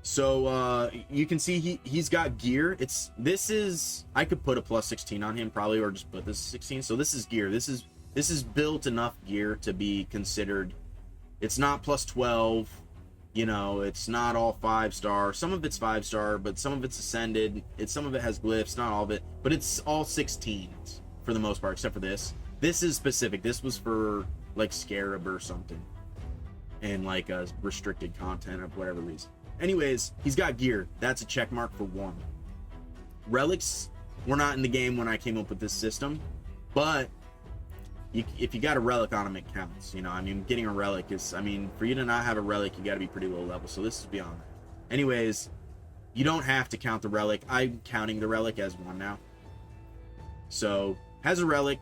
So you can see he's got gear. This is, I could put a plus 16 on him probably, or just put this 16. So this is gear. This is built enough gear to be considered. It's not plus 12, you know, it's not all 5-star. Some of it's 5-star, but some of it's ascended. Some of it has glyphs, not all of it, but it's all 16s for the most part, except for this. This is specific. This was for like Scarab or something, and like a restricted content of whatever reason. Anyways, he's got gear. That's a check mark for 1. Relics were not in the game when I came up with this system, but if you got a relic on him, it counts. You know, I mean, getting a relic is, I mean, for you to not have a relic, you got to be pretty low level. So this is beyond that. Anyways, you don't have to count the relic. I'm counting the relic as 1 now. So, has a relic.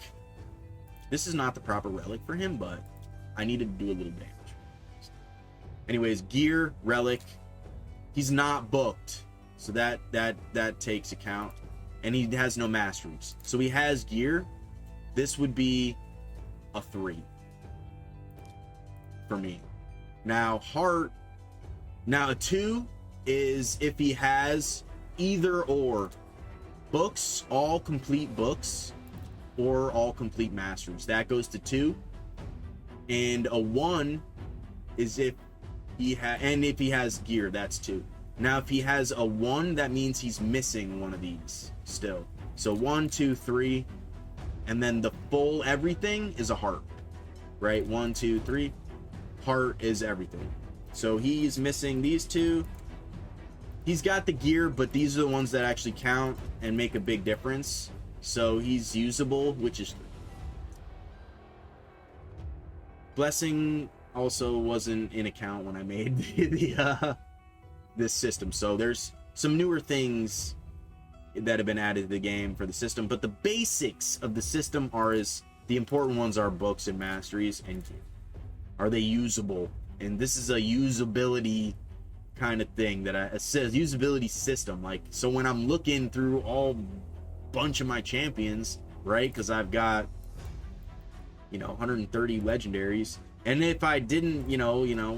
This is not the proper relic for him, but I needed to do a little damage. Anyways, gear, relic. He's not booked, so that takes account, and he has no masteries. So he has gear. This would be a 3 for me. Now heart. Now a 2 is if he has either or books, all complete books, or all complete masteries. That goes to 2, and a 1 is if if he has gear, that's 2. Now if he has a 1, that means he's missing one of these still. So 1, 2, 3, and then the full everything is a heart, right? 1, 2, 3, heart is everything. So he's missing these 2. He's got the gear, but these are the ones that actually count and make a big difference. So he's usable, which is 3. Blessing also wasn't in account when I made this system. So there's some newer things that have been added to the game for the system, but the basics of the system are the important ones are books and masteries and gear. Are they usable? And this is a usability kind of thing that it says usability system. Like, so when I'm looking through all bunch of my champions, right? Because I've got, you know, 130 legendaries. And if I didn't, we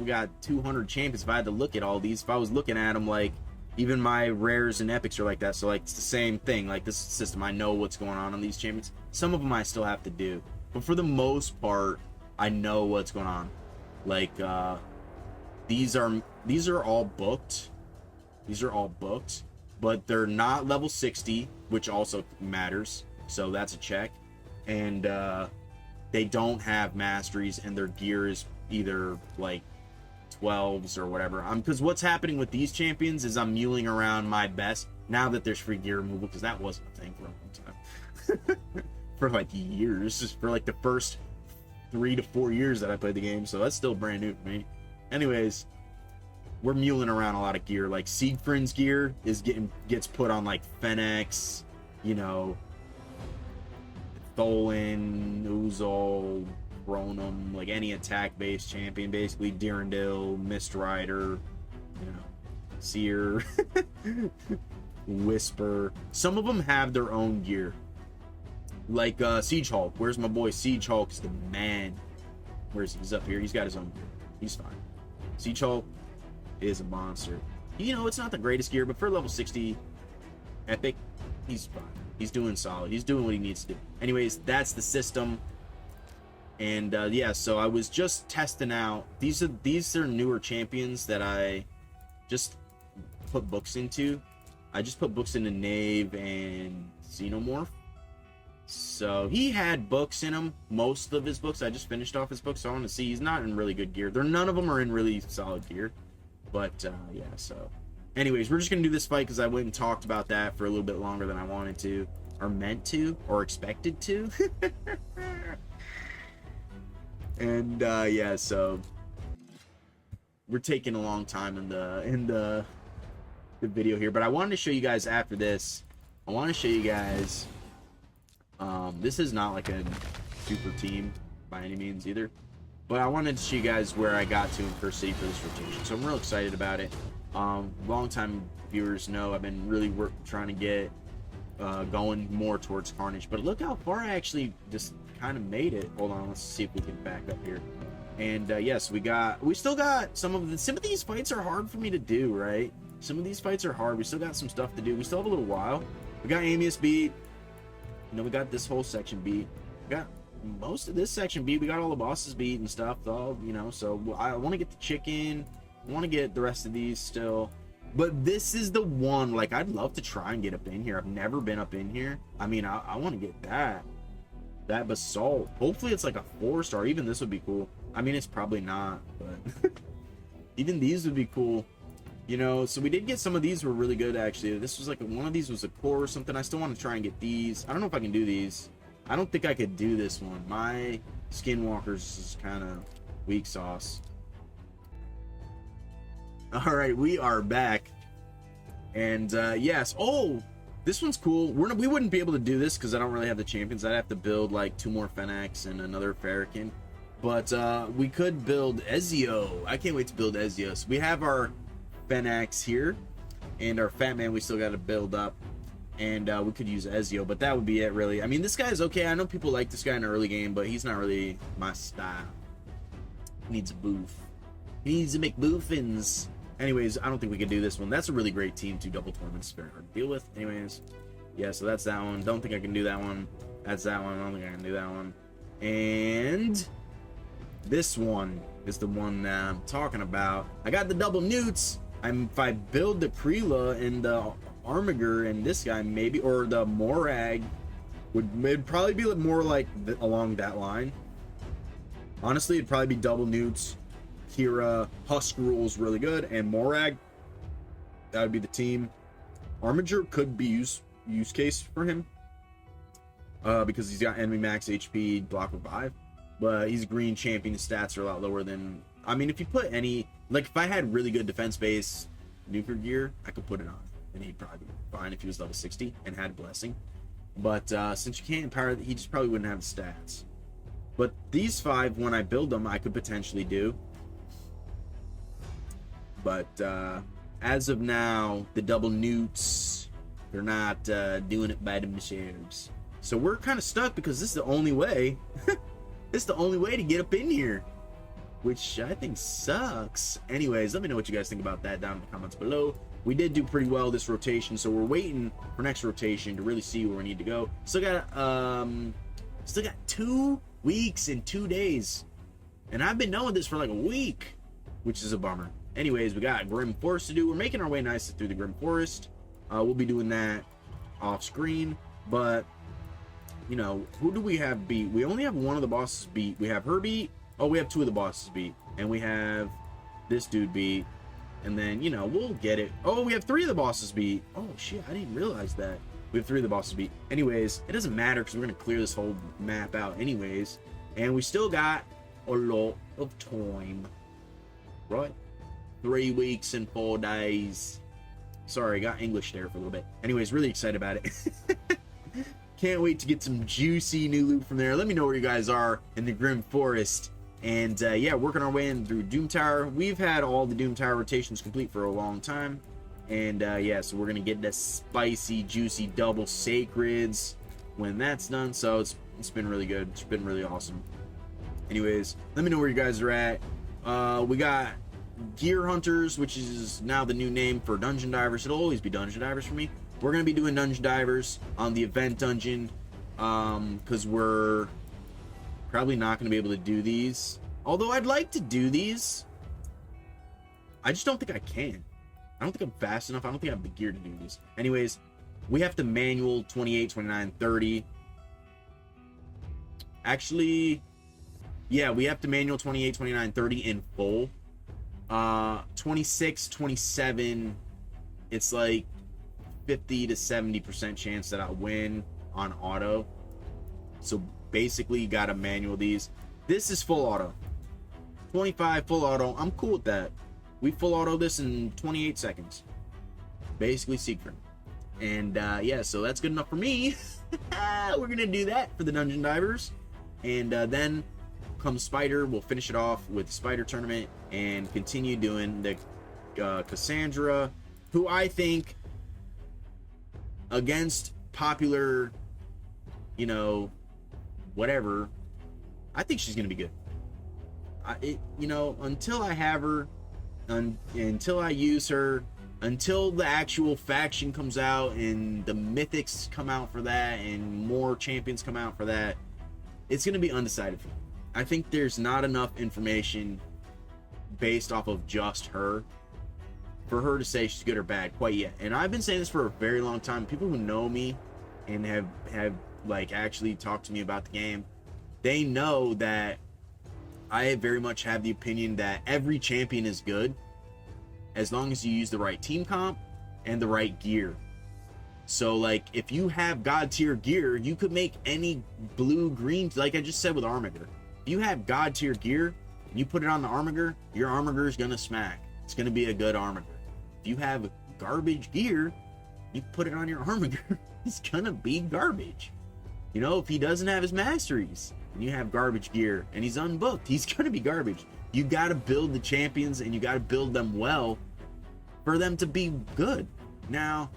got 200 champions. If I had to look at all these, if I was looking at them, like, even my rares and epics are like that. So, like, it's the same thing. Like, this system, I know what's going on these champions. Some of them I still have to do. But for the most part, I know what's going on. Like, these are all booked. These are all booked. But they're not level 60, which also matters. So, that's a check. And, they don't have masteries, and their gear is either like 12s or whatever. Because what's happening with these champions is I'm mulling around my best now that there's free gear removal, because that wasn't a thing for a long time. For like years, for like the first 3 to 4 years that I played the game, so that's still brand new for me. Anyways, we're mulling around a lot of gear. Like Siegfried's gear gets put on like Fennex, Tholin, Uzol, Bronum, like any attack-based champion, basically. Durandil, Mistrider, Seer, Whisper. Some of them have their own gear. Like Siege Hulk. Where's my boy? Siege Hulk is the man. Where's he? He's up here. He's got his own gear. He's fine. Siege Hulk is a monster. It's not the greatest gear, but for level 60 epic, he's fine. He's doing solid. He's doing what he needs to do. Anyways, that's the system. And yeah, so I was just testing out. These are newer champions that I just put books into. I just put books into Knave and Xenomorph. So he had books in him. Most of his books. I just finished off his books, so I want to see. He's not in really good gear. None of them are in really solid gear. But yeah, so. Anyways, we're just going to do this fight because I went and talked about that for a little bit longer than I wanted to, or meant to, or expected to. And yeah, so we're taking a long time in the video here, but I wanted to show you guys after this. I want to show you guys. This is not like a super team by any means either, but I wanted to show you guys where I got to in First City for this rotation. So I'm real excited about it. Long-time viewers know I've been really trying to get going more towards Carnage, but look how far I actually just kind of made it. Hold on, let's see if we can back up here. And yes, we still got some of these fights are hard for me to do, right? Some of these fights are hard. We still got some stuff to do. We still have a little while. We got Amius beat. You know, we got this whole section beat. We got most of this section beat. We got all the bosses beat and stuff, though, you know, so I want to get the chicken. I want to get the rest of these still. But this is the one, like, I'd love to try and get up in here. I've never been up in here. I mean, I want to get that basalt. Hopefully it's like a 4-star. Even this would be cool. I mean, it's probably not, but even these would be cool. You know, so we did get some of these were really good, actually. This was like one of these was a core or something. I still want to try and get these. I don't know if I can do these. I don't think I could do this one. My Skinwalkers is kind of weak sauce. All right, we are back. And yes. Oh, this one's cool. We wouldn't be able to do this because I don't really have the champions. I'd have to build like 2 more Fennecs and another Farrakhan. But we could build Ezio. I can't wait to build Ezio. So we have our Fennecs here, and our Fat Man we still got to build up, and we could use Ezio, but that would be it, really. I mean, this guy is okay. I know people like this guy in the early game, but he's not really my style. He needs a boof. He needs to make boofins. Anyways, I don't think we can do this one. That's a really great team to double tournaments. Very hard to deal with. Anyways, yeah, so that's that one. Don't think I can do that one. That's that one. I don't think I can do that one. And this one is the one that I'm talking about. I got the double newts. If I build the Prela and the Armiger and this guy, maybe, or the Morag, it'd probably be more like along that line. Honestly, it'd probably be double newts. Kira, Huskrul's really good, and Morag, that would be the team. Armiger could be use case for him, because he's got enemy max HP, block revive, but he's a green champion. His stats are a lot lower than, I mean, if you put any, like if I had really good defense base nuker gear, I could put it on, and he'd probably be fine if he was level 60 and had blessing. But since you can't empower, he just probably wouldn't have the stats. But these 5, when I build them, I could potentially do. But as of now, the double newts, they're not doing it by themselves. So we're kind of stuck because this is the only way. This is the only way to get up in here, which I think sucks. Anyways, let me know what you guys think about that down in the comments below. We did do pretty well this rotation, so we're waiting for next rotation to really see where we need to go. Still got 2 weeks and 2 days, and I've been knowing this for like a week, which is a bummer. Anyways, we got Grim Forest to do. We're making our way nicely through the Grim Forest. We'll be doing that off screen, but you know, who do we have beat? We only have one of the bosses beat. We have her beat. Oh, we have 2 of the bosses beat, and we have this dude beat, and then, you know, we'll get it. Oh, we have 3 of the bosses beat. Oh shit, I didn't realize that. We have 3 of the bosses beat. Anyways, it doesn't matter because we're gonna clear this whole map out anyways, and we still got a lot of time, right? 3 weeks and 4 days. Sorry, I got English there for a little bit. Anyways, really excited about it. Can't wait to get some juicy new loot from there. Let me know where you guys are in the Grim Forest. And yeah, working our way in through Doom Tower. We've had all the Doom Tower rotations complete for a long time. And yeah, so we're going to get the spicy, juicy double sacreds when that's done. So it's been really good. It's been really awesome. Anyways, let me know where you guys are at. We got Gear Hunters, which is now the new name for Dungeon Divers. It'll always be Dungeon Divers for me. We're going to be doing Dungeon Divers on the event dungeon, because we're probably not going to be able to do these. Although I'd like to do these. I just don't think I can. I don't think I'm fast enough. I don't think I have the gear to do these. Anyways, we have to manual 28, 29, 30. Actually, yeah, we have to manual 28, 29, 30 in full. 26, 27, it's like 50 to 70% chance that I'll win on auto. So basically, you gotta manual these. This is full auto. 25 full auto. I'm cool with that. We full auto this in 28 seconds. Basically secret. And yeah, so that's good enough for me. We're gonna do that for the Dungeon Divers. And then come Spider, we'll finish it off with the Spider tournament and continue doing the Cassandra, who I think, against popular, you know, whatever, I think she's gonna be good. You know, until I have her, until I use her, until the actual faction comes out and the mythics come out for that and more champions come out for that, it's going to be undecided for me. I think there's not enough information based off of just her for her to say she's good or bad quite yet. And I've been saying this for a very long time. People who know me and have like actually talked to me about the game, they know that I very much have the opinion that every champion is good as long as you use the right team comp and the right gear. So like if you have god tier gear, you could make any blue green, like I just said with Armiger. If you have god tier gear and you put it on the Armiger, your Armiger is gonna smack. It's gonna be a good Armiger. If you have garbage gear, you put it on your Armiger, it's gonna be garbage. You know, if he doesn't have his masteries and you have garbage gear and he's unbooked, he's gonna be garbage. You gotta build the champions and you gotta build them well for them to be good. Now,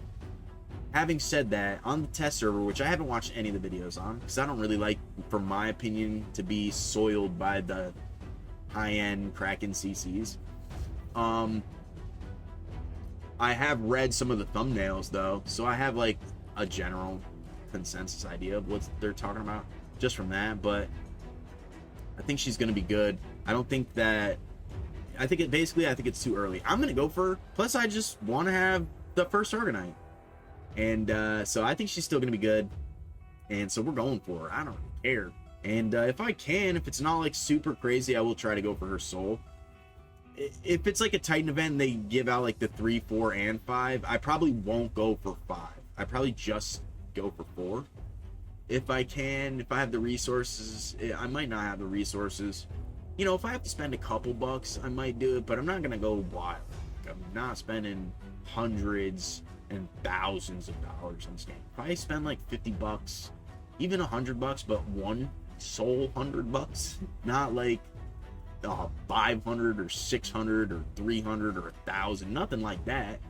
having said that, on the test server, which I haven't watched any of the videos on, because I don't really like, for my opinion, to be soiled by the high-end Kraken CCs. I have read some of the thumbnails though, so I have like a general consensus idea of what they're talking about just from that, but I think she's gonna be good. I don't think that, I think it's too early. I'm gonna go for her. Plus I just want to have the first Argonite, and so I think she's still gonna be good, and so we're going for her. I don't care. And if I can, if it's not like super crazy, I will try to go for her soul. If it's like a Titan event, they give out like the 3, 4, and 5, I probably won't go for 5. I probably just go for 4. If I can, if I have the resources. I might not have the resources. You know, if I have to spend a couple bucks, I might do it, but I'm not gonna go wild. I'm not spending hundreds and thousands of dollars on this game. If I spend like 50 bucks, even 100 bucks, but one soul 100 bucks, not like 500 or 600 or 300 or 1,000, nothing like that,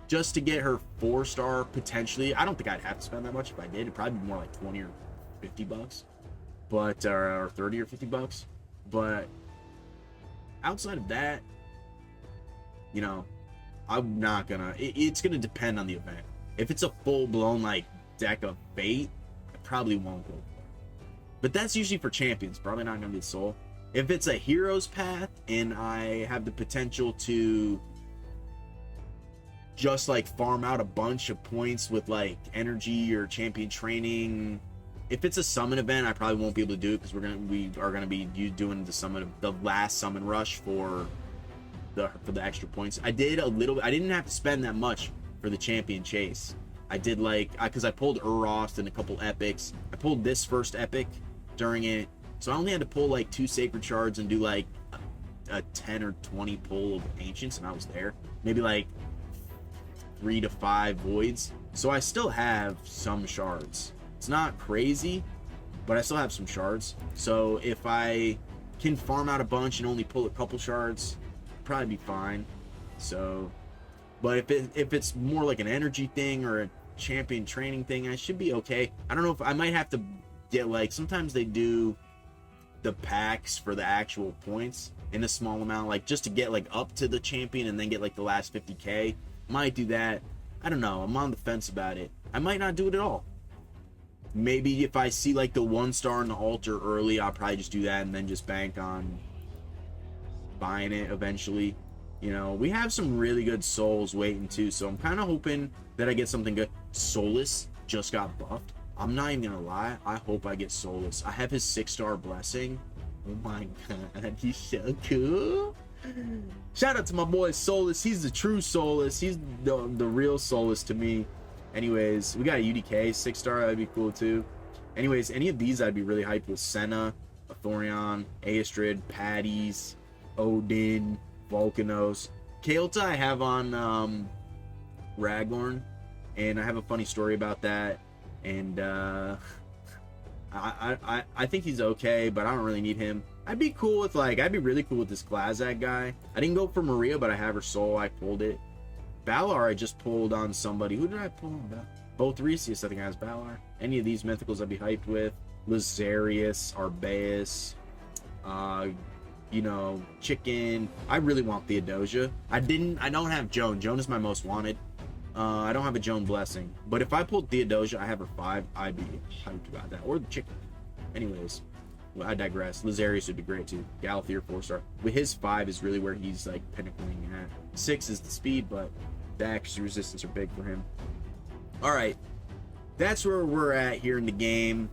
just to get her 4-star potentially. I don't think I'd have to spend that much. If I did, it'd probably be more like 20 or 50 bucks, but or 30 or 50 bucks. But outside of that, you know, I'm not gonna, it's gonna depend on the event. If it's a full-blown like deck of fate, I probably won't go for it, but that's usually for champions. Probably not gonna be soul. If it's a hero's path and I have the potential to just like farm out a bunch of points with like energy or champion training, if it's a summon event, I probably won't be able to do it because we are gonna be doing the last summon rush for the extra points. I did a little. I didn't have to spend that much for the champion chase. I did like because I pulled Urost and a couple epics. I pulled this first epic during it. So I only had to pull like 2 sacred shards and do like a 10 or 20 pull of ancients, and I was there. Maybe like 3 to 5 voids. So I still have some shards. It's not crazy, but I still have some shards. So if I can farm out a bunch and only pull a couple shards, I'll probably be fine. So, but if it's more like an energy thing or a champion training thing, I should be okay. I don't know if I might have to get like, sometimes they do the packs for the actual points in a small amount, like just to get like up to the champion and then get like the last 50k. Might do that. I don't know. I'm on the fence about it. I might not do it at all. Maybe if I see like the 1-star in the altar early, I'll probably just do that and then just bank on buying it eventually. You know, we have some really good souls waiting too, so I'm kind of hoping that I get something good. Solus just got buffed. I'm not even gonna lie, I hope I get Solus. I have his 6-star blessing. Oh my god, he's so cool. Shout out to my boy Solus. He's the true Solus. He's the real Solus to me. Anyways, we got a UDK 6-star. That'd be cool too. Anyways, any of these I'd be really hyped with. Senna, Athorion, Aestrid, Patties, Odin, Volcanos. Kael'ta I have on Ragorn, and I have a funny story about that. And I think he's okay, but I don't really need him. I'd be cool with like, I'd be really cool with this Glazak guy. I didn't go for Maria, but I have her soul. I pulled it. Balar I just pulled on somebody. Who did I pull on? Both Resius I think has Balar. Any of these mythicals I'd be hyped with. Lazarius, Arbaeus, you know, chicken. I really want Theodosia. I don't have Joan. Joan is my most wanted. I don't have a Joan Blessing. But if I pulled Theodosia, I have her 5, I'd be hyped about that. Or the chicken. Anyways, well, I digress. Lazarius would be great too. Galathier 4-star. With his 5 is really where he's like pinnacling at. 6 is the speed, but the accuracy resistance are big for him. Alright. That's where we're at here in the game.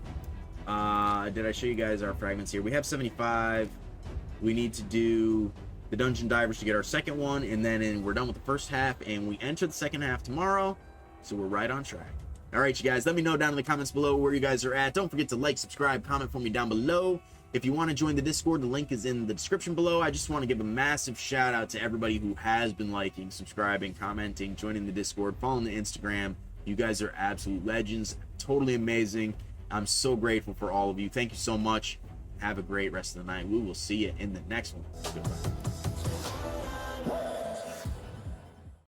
Did I show you guys our fragments here? We have 75. We need to do the Dungeon Divers to get our second one, and then we're done with the first half, and we enter the second half tomorrow, so we're right on track. All right, you guys, let me know down in the comments below where you guys are at. Don't forget to like, subscribe, comment for me down below. If you want to join the Discord, the link is in the description below. I just want to give a massive shout out to everybody who has been liking, subscribing, commenting, joining the Discord, following the Instagram. You guys are absolute legends, totally amazing. I'm so grateful for all of you. Thank you so much. Have a great rest of the night. We will see you in the next one. Goodbye.